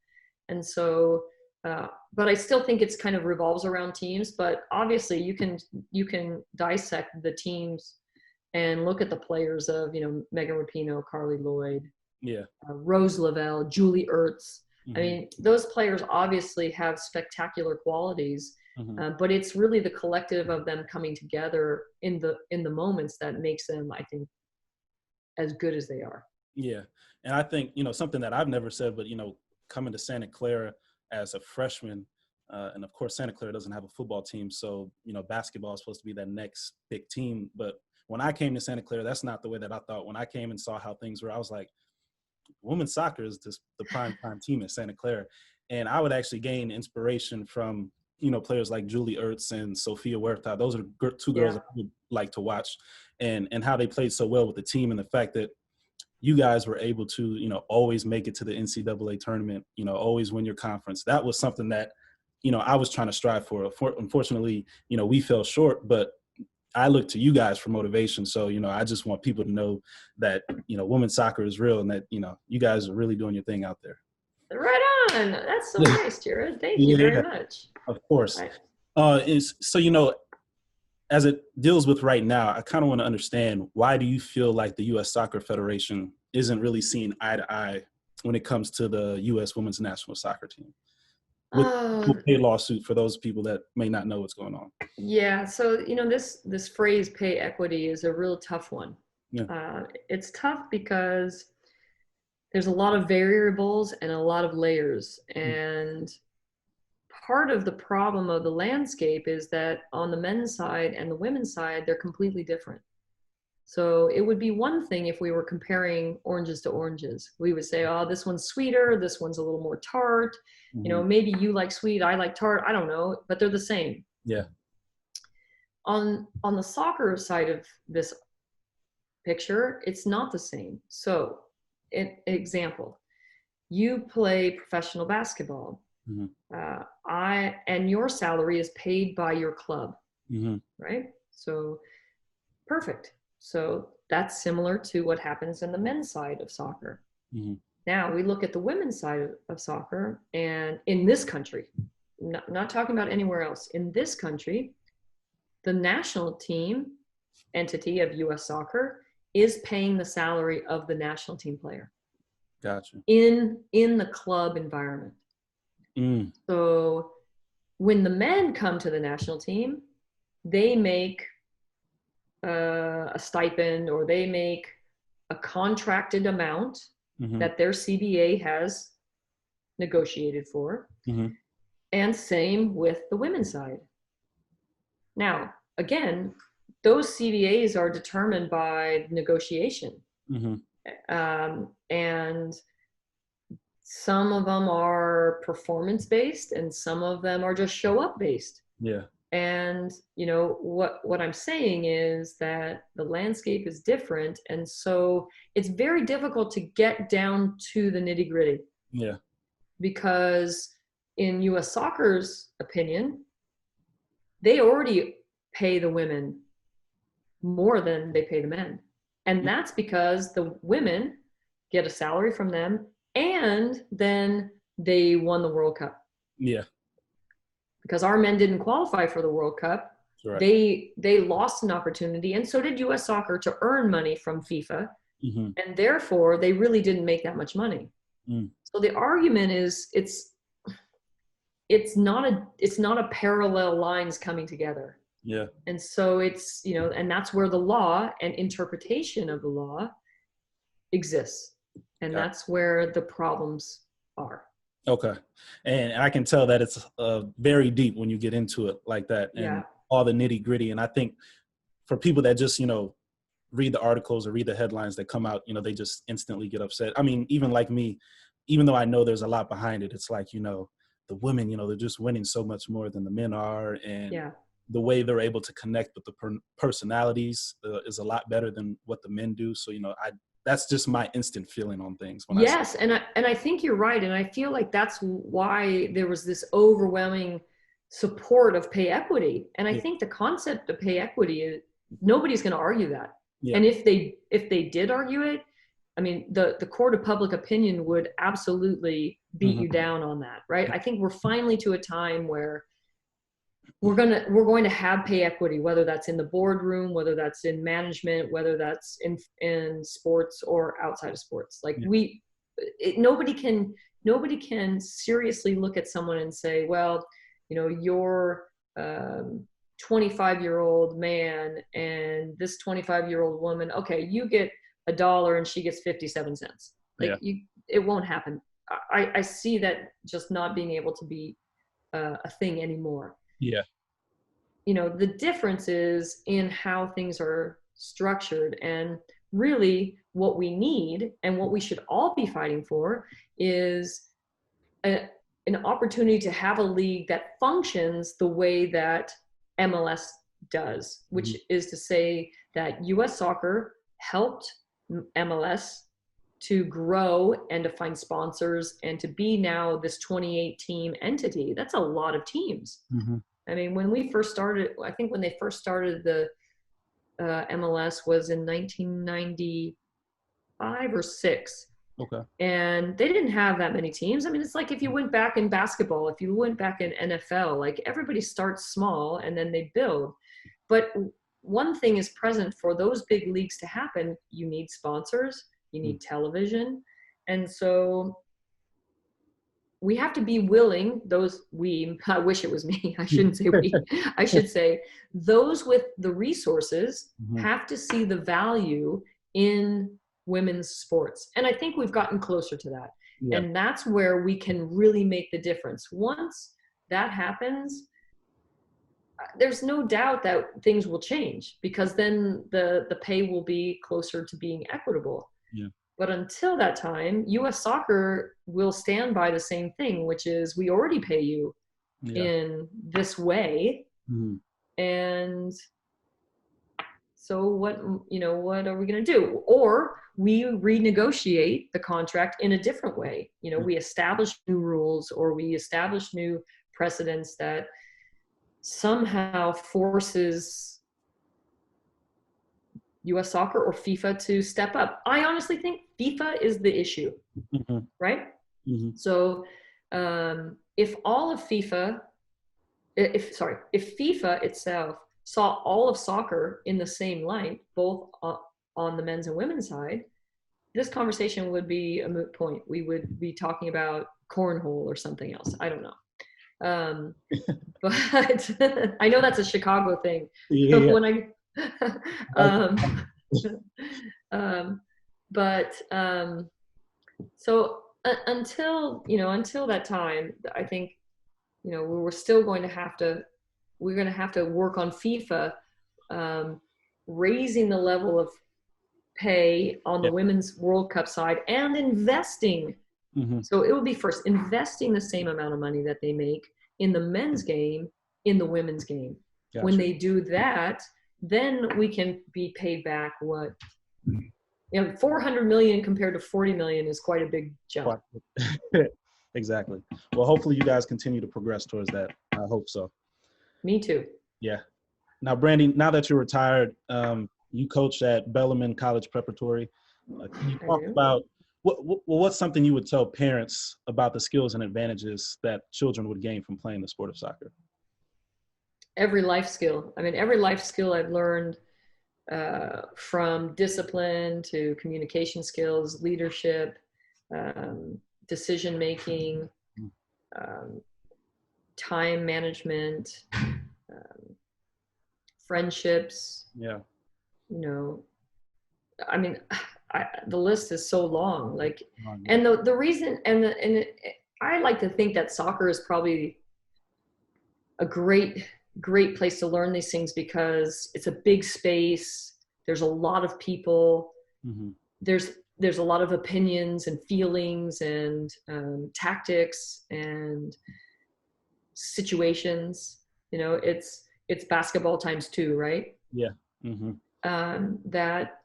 And so, but I still think it's kind of revolves around teams, but obviously you can dissect the teams and look at the players of, Megan Rapinoe, Carly Lloyd, Rose Lavelle, Julie Ertz. I mean, those players obviously have spectacular qualities, but it's really the collective of them coming together in the moments that makes them, I think, as good as they are. Yeah. And I think, something that I've never said, but, coming to Santa Clara as a freshman, and of course, Santa Clara doesn't have a football team. So, basketball is supposed to be that next big team. But when I came to Santa Clara, that's not the way that I thought. When I came and saw how things were, I was like, women's soccer is just the prime team in Santa Clara. And I would actually gain inspiration from, players like Julie Ertz and Sophia Huerta. Those are two girls that I would like to watch, and how they played so well with the team, and the fact that you guys were able to, always make it to the NCAA tournament, always win your conference. That was something that, I was trying to strive for. Unfortunately, we fell short, but I look to you guys for motivation. So, I just want people to know that, women's soccer is real, and that, you guys are really doing your thing out there. Right on. That's so nice, Jared. Thank you very much. Of course. Right. So, as it deals with right now, I kind of want to understand, why do you feel like the U.S. Soccer Federation isn't really seeing eye to eye when it comes to the U.S. women's national soccer team? With a lawsuit, for those people that may not know what's going on. Yeah. So, this phrase pay equity is a real tough one. Yeah. It's tough because there's a lot of variables and a lot of layers. And part of the problem of the landscape is that on the men's side and the women's side, they're completely different. So it would be one thing if we were comparing oranges to oranges. We would say, oh, this one's sweeter, this one's a little more tart. Maybe you like sweet, I like tart. I don't know, but they're the same. Yeah. On the soccer side of this picture, it's not the same. So, an example, you play professional basketball. And your salary is paid by your club, right? So, perfect. So that's similar to what happens in the men's side of soccer. Now we look at the women's side of soccer, and in this country, not talking about anywhere else, in this country, the national team entity of US Soccer is paying the salary of the national team player. Gotcha. In the club environment. So when the men come to the national team, they make a stipend, or they make a contracted amount that their CBA has negotiated for. And same with the women's side. Now, again, those CBAs are determined by negotiation. And some of them are performance based, and some of them are just show up based. Yeah. And what I'm saying is that the landscape is different, and so it's very difficult to get down to the nitty gritty. Yeah. Because in US Soccer's opinion, they already pay the women more than they pay the men. And that's because the women get a salary from them, and then they won the World Cup. Yeah. Because our men didn't qualify for the World Cup. Right. They lost an opportunity, and so did US Soccer, to earn money from FIFA. And therefore they really didn't make that much money. So the argument is it's not a parallel lines coming together. Yeah. And so it's, and that's where the law and interpretation of the law exists. And that's where the problems are. Okay. And I can tell that it's very deep when you get into it like that, and all the nitty gritty. And I think for people that just, read the articles or read the headlines that come out, they just instantly get upset. I mean, even like me, even though I know there's a lot behind it, it's like, the women, they're just winning so much more than the men are. And the way they're able to connect with the personalities is a lot better than what the men do. So, that's just my instant feeling on things. Yes. And I think you're right. And I feel like that's why there was this overwhelming support of pay equity. And I think the concept of pay equity, nobody's going to argue that. Yeah. And if they did argue it, I mean, the court of public opinion would absolutely beat you down on that, right? I think we're finally to a time where we're going to have pay equity, whether that's in the boardroom, whether that's in management, whether that's in sports or outside of sports. Like nobody can seriously look at someone and say, well, you're 25-year-old man and this 25-year-old woman, okay, you get $1 and she gets 57 cents. Like it won't happen. I see that just not being able to be a thing anymore. Yeah. The difference is in how things are structured, and really what we need and what we should all be fighting for is an opportunity to have a league that functions the way that MLS does, which is to say that US Soccer helped MLS to grow and to find sponsors and to be now this 28-team entity. That's a lot of teams. I mean, when we first started, I think when they first started the MLS was in 1995 or 6. Okay. And they didn't have that many teams. I mean, it's like if you went back in basketball, if you went back in NFL, like everybody starts small and then they build. But one thing is present for those big leagues to happen. You need sponsors, you need television. And so we have to be willing, I wish it was me, I shouldn't say we, I should say those with the resources have to see the value in women's sports. And I think we've gotten closer to that. Yeah. And that's where we can really make the difference. Once that happens, there's no doubt that things will change, because then the pay will be closer to being equitable. Yeah. But until that time, US Soccer will stand by the same thing, which is we already pay you in this way. And so what are we going to do? Or we renegotiate the contract in a different way. We establish new rules, or we establish new precedents that somehow forces US Soccer or FIFA to step up. I honestly think FIFA is the issue, right? So if FIFA itself saw all of soccer in the same light, both on the men's and women's side, this conversation would be a moot point. We would be talking about cornhole or something else. I don't know. But I know that's a Chicago thing. Yeah. When so until that time, I think, we're still going to have to work on FIFA, raising the level of pay on the Women's World Cup side and investing. So it will be first investing the same amount of money that they make in the men's game, in the women's game. Gotcha. When they do that, then we can be paid back what, 400 million compared to 40 million is quite a big jump. Exactly. Well, hopefully you guys continue to progress towards that. I hope so. Me too. Yeah. Now, Brandi, now that you're retired, you coach at Bellarmine College Preparatory. Can you talk about what's something you would tell parents about the skills and advantages that children would gain from playing the sport of soccer? Every life skill. Every life skill I've learned, from discipline to communication skills, leadership, decision making, time management, friendships. Yeah. The list is so long. And the reason, I like to think that soccer is probably a great place to learn these things because it's a big space. There's a lot of people. There's a lot of opinions and feelings and tactics and situations. It's basketball times 2, right? Yeah. That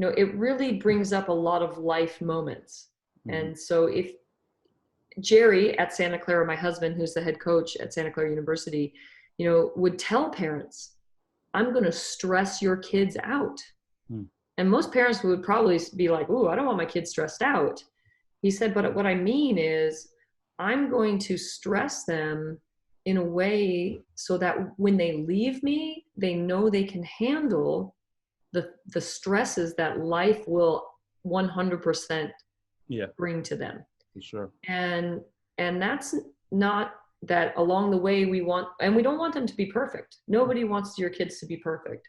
it really brings up a lot of life moments. And so if Jerry at Santa Clara, my husband, who's the head coach at Santa Clara University, would tell parents, I'm going to stress your kids out. And most parents would probably be like, "Ooh, I don't want my kids stressed out." He said, but what I mean is I'm going to stress them in a way so that when they leave me, they know they can handle the stresses that life will 100% bring to them. For sure. And that's not that along the way we don't want them to be perfect. Nobody wants your kids to be perfect.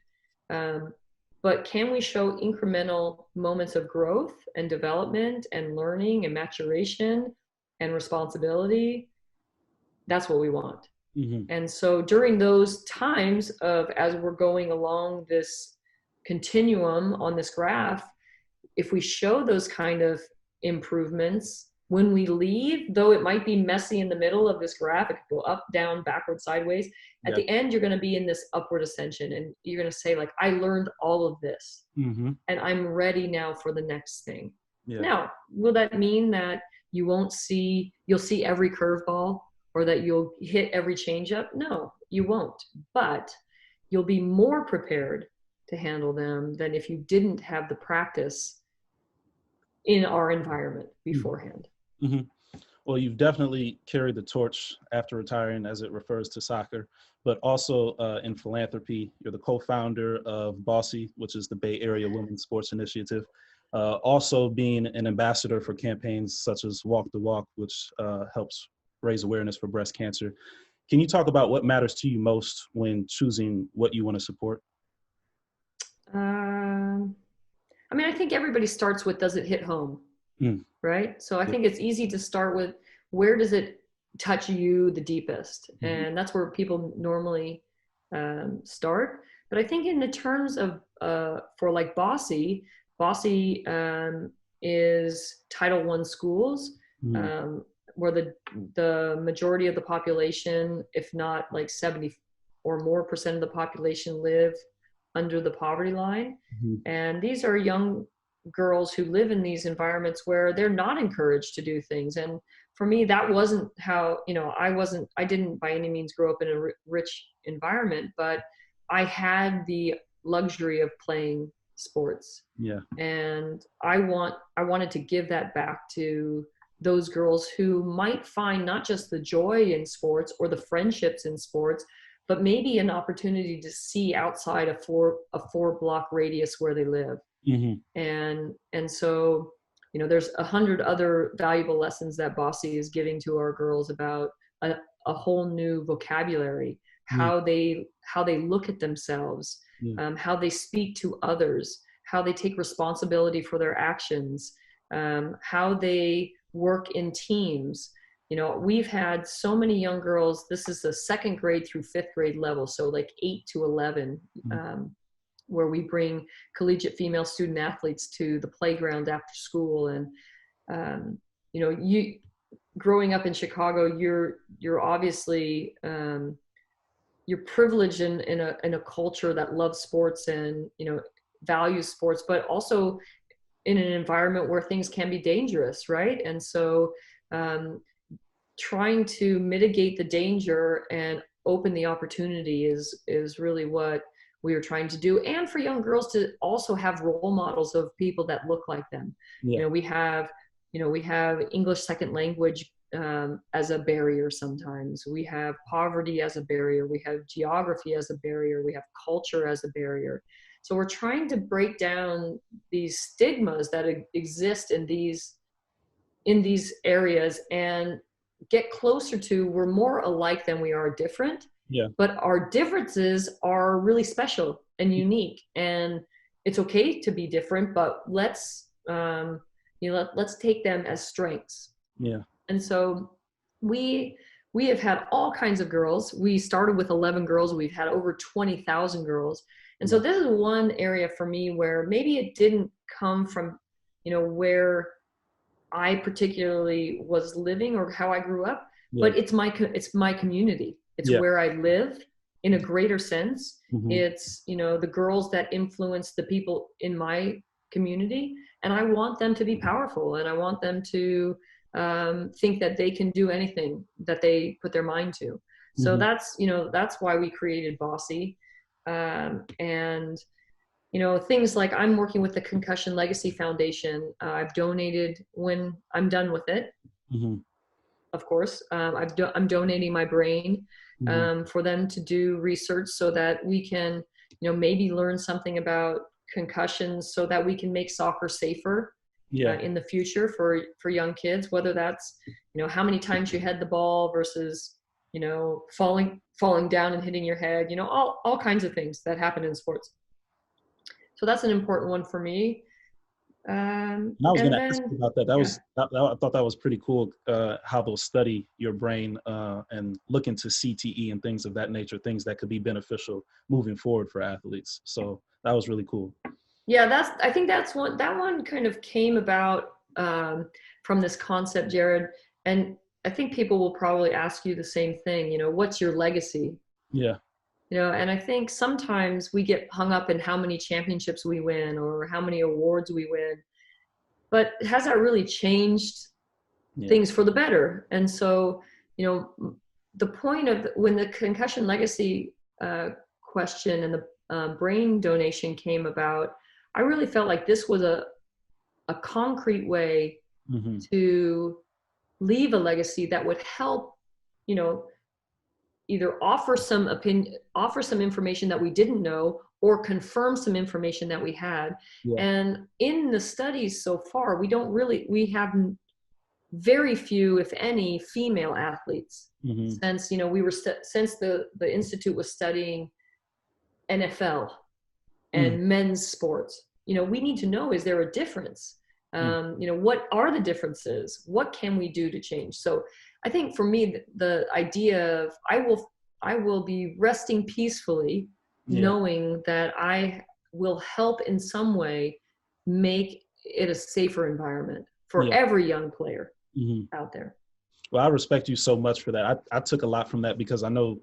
But can we show incremental moments of growth and development and learning and maturation and responsibility? That's what we want. And so during those times as we're going along this continuum on this graph, if we show those kind of improvements, when we leave, though it might be messy in the middle of this graph, it could go up, down, backward, sideways. At the end, you're going to be in this upward ascension, and you're going to say, I learned all of this, and I'm ready now for the next thing. Now, will that mean that you'll see every curveball or that you'll hit every changeup? No, you won't. But you'll be more prepared to handle them than if you didn't have the practice in our environment beforehand. Well, you've definitely carried the torch after retiring as it refers to soccer, but also in philanthropy. You're the co-founder of Bossy, which is the Bay Area Women's Sports Initiative. Also being an ambassador for campaigns such as Walk the Walk, which helps raise awareness for breast cancer. Can you talk about what matters to you most when choosing what you want to support? I think everybody starts with, does it hit home? Right? So I think it's easy to start with, where does it touch you the deepest? And that's where people normally start. But I think in the terms of, for Bossy is Title I schools, where the majority of the population, if not 70 or more % of the population, live under the poverty line. And these are young girls who live in these environments where they're not encouraged to do things. And for me, that wasn't how, I didn't by any means grow up in a rich environment, but I had the luxury of playing sports. Yeah. And I wanted to give that back to those girls who might find not just the joy in sports or the friendships in sports, but maybe an opportunity to see outside a four block radius where they live. Mm-hmm. And so, you know, there's 100 other valuable lessons that Bossy is giving to our girls about a whole new vocabulary, how they look at themselves, how they speak to others, how they take responsibility for their actions, how they work in teams. You know, we've had so many young girls. This is the 2nd grade through 5th grade level, so like 8 to 11, where we bring collegiate female student athletes to the playground after school. And you know, you growing up in Chicago, you're obviously you're privileged in a culture that loves sports and, you know, values sports, but also in an environment where things can be dangerous, right? And so trying to mitigate the danger and open the opportunity is really what we are trying to do. And for young girls to also have role models of people that look like them. You know, we have English second language as a barrier sometimes. We have poverty as a barrier. We have geography as a barrier. We have culture as a barrier. So we're trying to break down these stigmas that exist in these areas and get closer to, we're more alike than we are different. Yeah. But our differences are really special and unique, and it's okay to be different, but let's take them as strengths. Yeah. And so we have had all kinds of girls. We started with 11 girls. We've had over 20,000 girls. And so this is one area for me where maybe it didn't come from, you know, where I particularly was living or how I grew up, but it's my community. It's where I live in a greater sense. It's, you know, the girls that influence the people in my community, and I want them to be powerful, and I want them to think that they can do anything that they put their mind to. So that's why we created Bossy. And, you know, things like I'm working with the Concussion Legacy Foundation. I've donated when I'm done with it. Of course, I'm donating my brain for them to do research so that we can, you know, maybe learn something about concussions so that we can make soccer safer in the future for young kids, whether that's, you know, how many times you head the ball versus, you know, falling down and hitting your head, you know, all kinds of things that happen in sports. So that's an important one for me. And I was going to ask you about that. I thought that was pretty cool, how they'll study your brain and look into CTE and things of that nature, things that could be beneficial moving forward for athletes. So that was really cool. Yeah, I think that one kind of came about from this concept, Jared. And I think people will probably ask you the same thing, you know, what's your legacy? Yeah. You know, and I think sometimes we get hung up in how many championships we win or how many awards we win, but has that really changed things for the better? And so, you know, the point of when the concussion legacy question and the brain donation came about, I really felt like this was a concrete way to leave a legacy that would help, you know, either offer some information that we didn't know or confirm some information that we had. And in the studies so far, we have very few, if any, female athletes since, you know, since the Institute was studying NFL and men's sports. You know, we need to know, is there a difference? You know, what are the differences? What can we do to change? So I think for me, the idea of I will be resting peacefully knowing that I will help in some way make it a safer environment for every young player out there. Well, I respect you so much for that. I took a lot from that because I know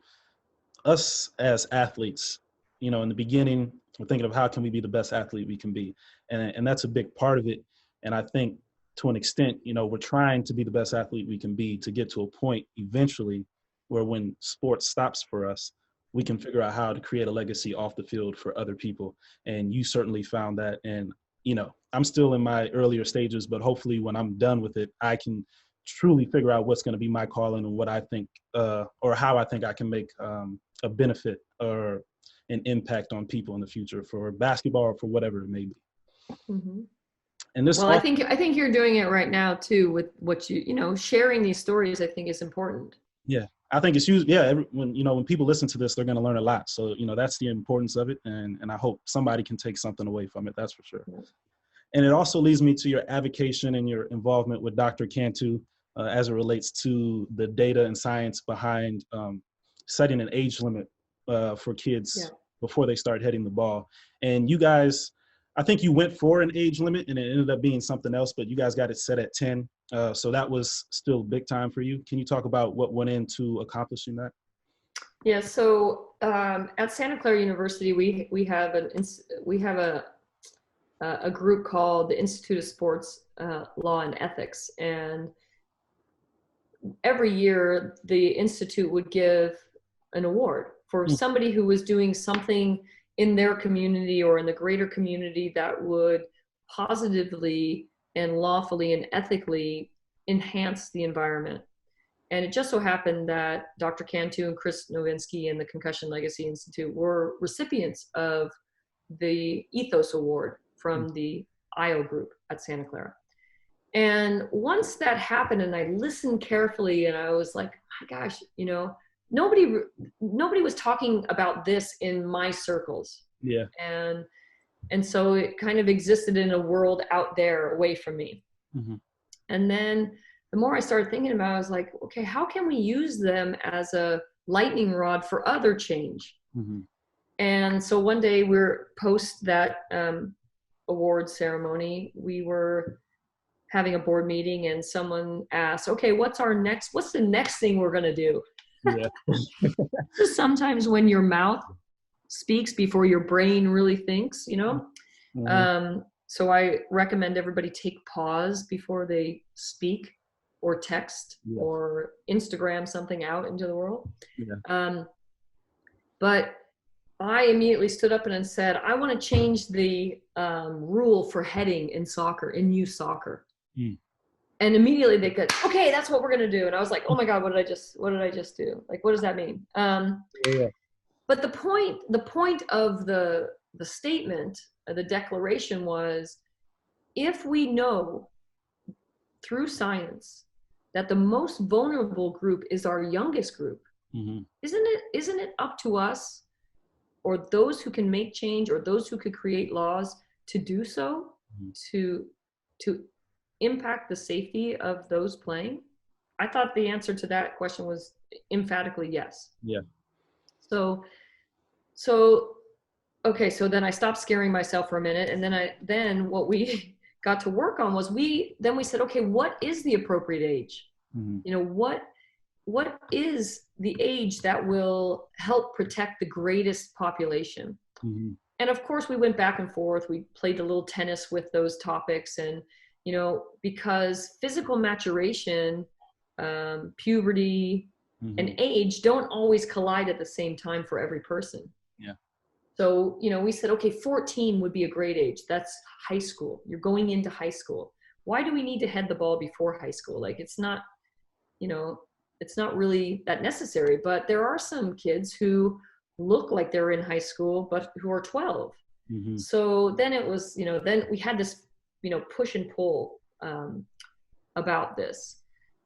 us as athletes, you know, in the beginning, we're thinking of how can we be the best athlete we can be. And that's a big part of it. And I think to an extent, you know, we're trying to be the best athlete we can be to get to a point eventually where when sports stops for us, we can figure out how to create a legacy off the field for other people. And you certainly found that. And, you know, I'm still in my earlier stages, but hopefully when I'm done with it, I can truly figure out what's going to be my calling and what I think, or how I think I can make a benefit or an impact on people in the future for basketball or for whatever it may be. Mm-hmm. And this, well, I think you're doing it right now too with what you know, sharing these stories, I think is important. Yeah, I think it's huge. Yeah, when people listen to this, they're going to learn a lot. So, you know, that's the importance of it. And I hope somebody can take something away from it. That's for sure. Yeah. And it also leads me to your advocation and your involvement with Dr. Cantu as it relates to the data and science behind setting an age limit for kids before they start hitting the ball. And you guys, I think you went for an age limit and it ended up being something else, but you guys got it set at 10. So that was still big time for you. Can you talk about what went into accomplishing that? Yeah. So at Santa Clara University, we have a group called the Institute of Sports Law and Ethics, and every year the institute would give an award for somebody who was doing something in their community or in the greater community that would positively and lawfully and ethically enhance the environment. And it just so happened that Dr. Cantu and Chris Nowinski and the Concussion Legacy Institute were recipients of the Ethos Award from the IO group at Santa Clara. And once that happened and I listened carefully and I was like, oh my gosh, you know, nobody was talking about this in my circles. Yeah. And so it kind of existed in a world out there away from me. Mm-hmm. And then the more I started thinking about it, I was like, okay, how can we use them as a lightning rod for other change? Mm-hmm. And so one day we're post that award ceremony, we were having a board meeting and someone asked, okay, what's the next thing we're going to do? Yeah. Sometimes when your mouth speaks before your brain really thinks, you know? Mm-hmm. So I recommend everybody take pause before they speak or text or Instagram something out into the world. Yeah. But I immediately stood up and said, I want to change the rule for heading in soccer, in youth soccer. Mm. And immediately they go, okay, that's what we're going to do. And I was like, oh my God, what did I just do? Like, what does that mean? But the point of the statement, the declaration was, if we know through science that the most vulnerable group is our youngest group, mm-hmm. isn't it up to us or those who can make change or those who could create laws to do so, mm-hmm. to impact the safety of those playing? I thought the answer to that question was emphatically yes. Yeah. So okay, so then I stopped scaring myself for a minute, and then what we got to work on was we said, okay, what is the appropriate age? Mm-hmm. You know, what is the age that will help protect the greatest population? Mm-hmm. And of course we went back and forth. We played a little tennis with those topics, and you know, because physical maturation, puberty, mm-hmm. and age don't always collide at the same time for every person. Yeah. So, you know, we said, okay, 14 would be a great age. That's high school. You're going into high school. Why do we need to head the ball before high school? Like, it's not, you know, it's not really that necessary. But there are some kids who look like they're in high school, but who are 12. Mm-hmm. So then it was, you know, then we had this, you know, push and pull about this.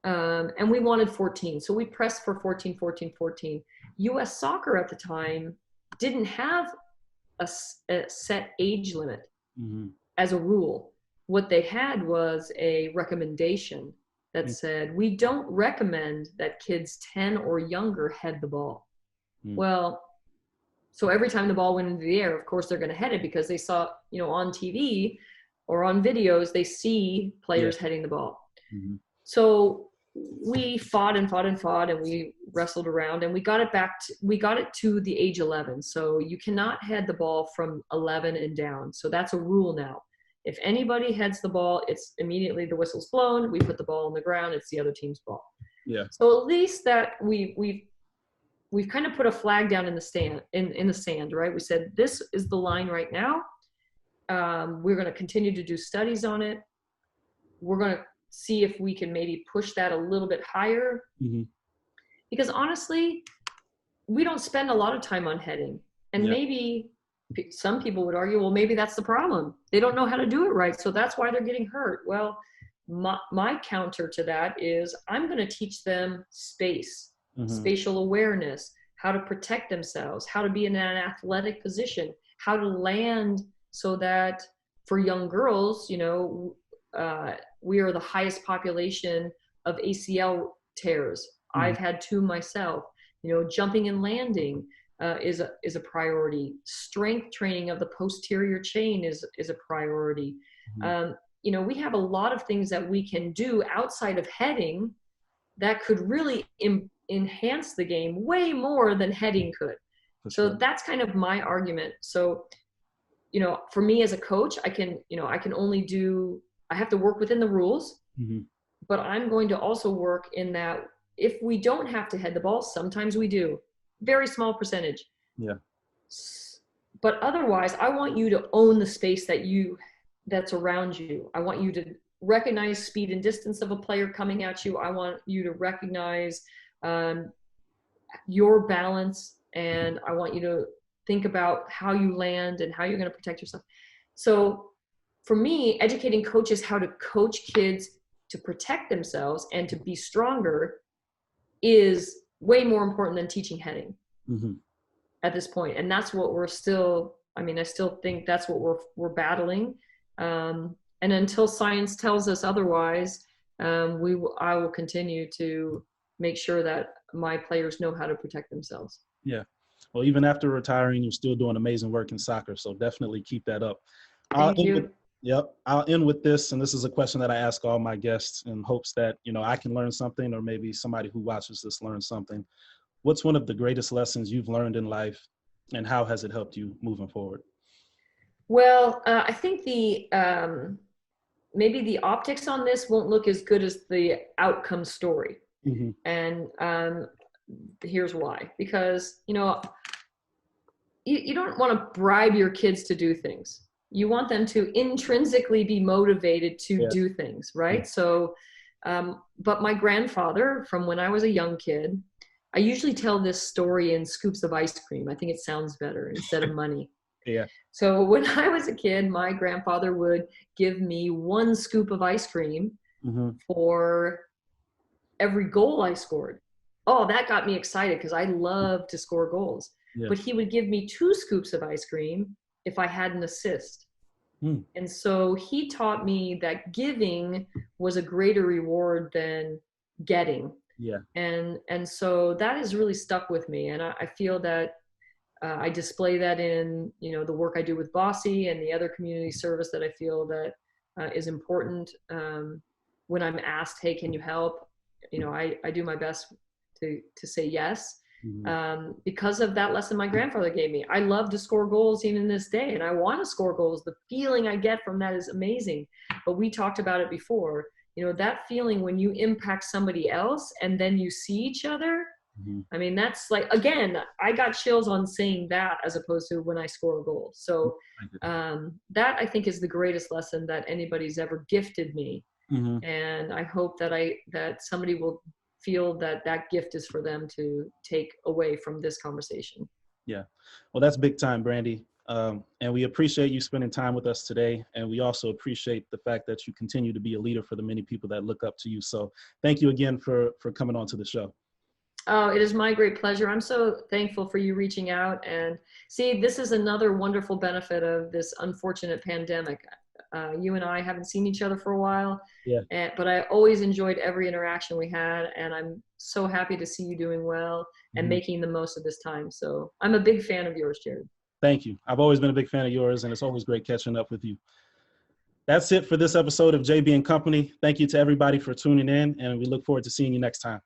And we wanted 14. So we pressed for 14. U.S. soccer at the time didn't have a set age limit mm-hmm. as a rule. What they had was a recommendation that mm-hmm. said, we don't recommend that kids 10 or younger head the ball. Mm-hmm. Well, so every time the ball went into the air, of course they're going to head it because they saw, you know, on TV or on videos, they see players heading the ball. Mm-hmm. So we fought and we wrestled around and we got it to the age 11. So you cannot head the ball from 11 and down. So that's a rule now. If anybody heads the ball, it's immediately the whistle's blown. We put the ball on the ground. It's the other team's ball. Yeah. So at least that we've we've kind of put a flag down in the sand, right? We said, this is the line right now. We're going to continue to do studies on it. We're going to see if we can maybe push that a little bit higher. Mm-hmm. Because honestly, we don't spend a lot of time on heading. And maybe some people would argue, well, maybe that's the problem. They don't know how to do it right. So that's why they're getting hurt. Well, my counter to that is I'm going to teach them space, spatial awareness, how to protect themselves, how to be in an athletic position, how to land, so that for young girls, you know, we are the highest population of ACL tears. I've had 2 myself. You know, jumping and landing is a priority. Strength training of the posterior chain is a priority. You know, we have a lot of things that we can do outside of heading that could really enhance the game way more than heading could. So that's kind of my argument. So, you know, for me as a coach, I have to work within the rules, but I'm going to also work in that if we don't have to head the ball, sometimes we do. Very small percentage. Yeah. But otherwise, I want you to own the space that's around you. I want you to recognize speed and distance of a player coming at you. I want you to recognize your balance, and I want you to think about how you land and how you're going to protect yourself. So for me, educating coaches how to coach kids to protect themselves and to be stronger is way more important than teaching heading at this point. And that's what we're still, I still think that's what we're battling. And until science tells us otherwise, I will continue to make sure that my players know how to protect themselves. Yeah. Well, even after retiring, you're still doing amazing work in soccer. So definitely keep that up. Thank you. I'll end with this. And this is a question that I ask all my guests in hopes that, you know, I can learn something, or maybe somebody who watches this learns something. What's one of the greatest lessons you've learned in life, and how has it helped you moving forward? Well, I think maybe the optics on this won't look as good as the outcome story. And here's why. Because, you know, you don't want to bribe your kids to do things. You want them to intrinsically be motivated to do things, right? So, but my grandfather, from when I was a young kid, I usually tell this story in scoops of ice cream. I think it sounds better instead of money. So when I was a kid, my grandfather would give me 1 scoop of ice cream for every goal I scored. Oh, that got me excited because I love to score goals. But he would give me 2 scoops of ice cream if I had an assist. And so he taught me that giving was a greater reward than getting. And so that has really stuck with me. And I feel that I display that in, you know, the work I do with Bossy and the other community service that I feel that is important. When I'm asked, hey, can you help? You know, I do my best to say yes. Because of that lesson my grandfather gave me. I love to score goals even this day, and I want to score goals. The feeling I get from that is amazing. But we talked about it before. You know, that feeling when you impact somebody else and then you see each other, I mean, that's like, again, I got chills on saying that as opposed to when I score a goal. So that I think is the greatest lesson that anybody's ever gifted me. And I hope that somebody will feel that gift is for them to take away from this conversation. Yeah. Well, that's big time, Brandi. And we appreciate you spending time with us today. And we also appreciate the fact that you continue to be a leader for the many people that look up to you. So thank you again for coming on to the show. Oh, it is my great pleasure. I'm so thankful for you reaching out. And see, this is another wonderful benefit of this unfortunate pandemic. You and I haven't seen each other for a while, but I always enjoyed every interaction we had. And I'm so happy to see you doing well and making the most of this time. So I'm a big fan of yours, Jared. Thank you. I've always been a big fan of yours, and it's always great catching up with you. That's it for this episode of JB & Company. Thank you to everybody for tuning in, and we look forward to seeing you next time.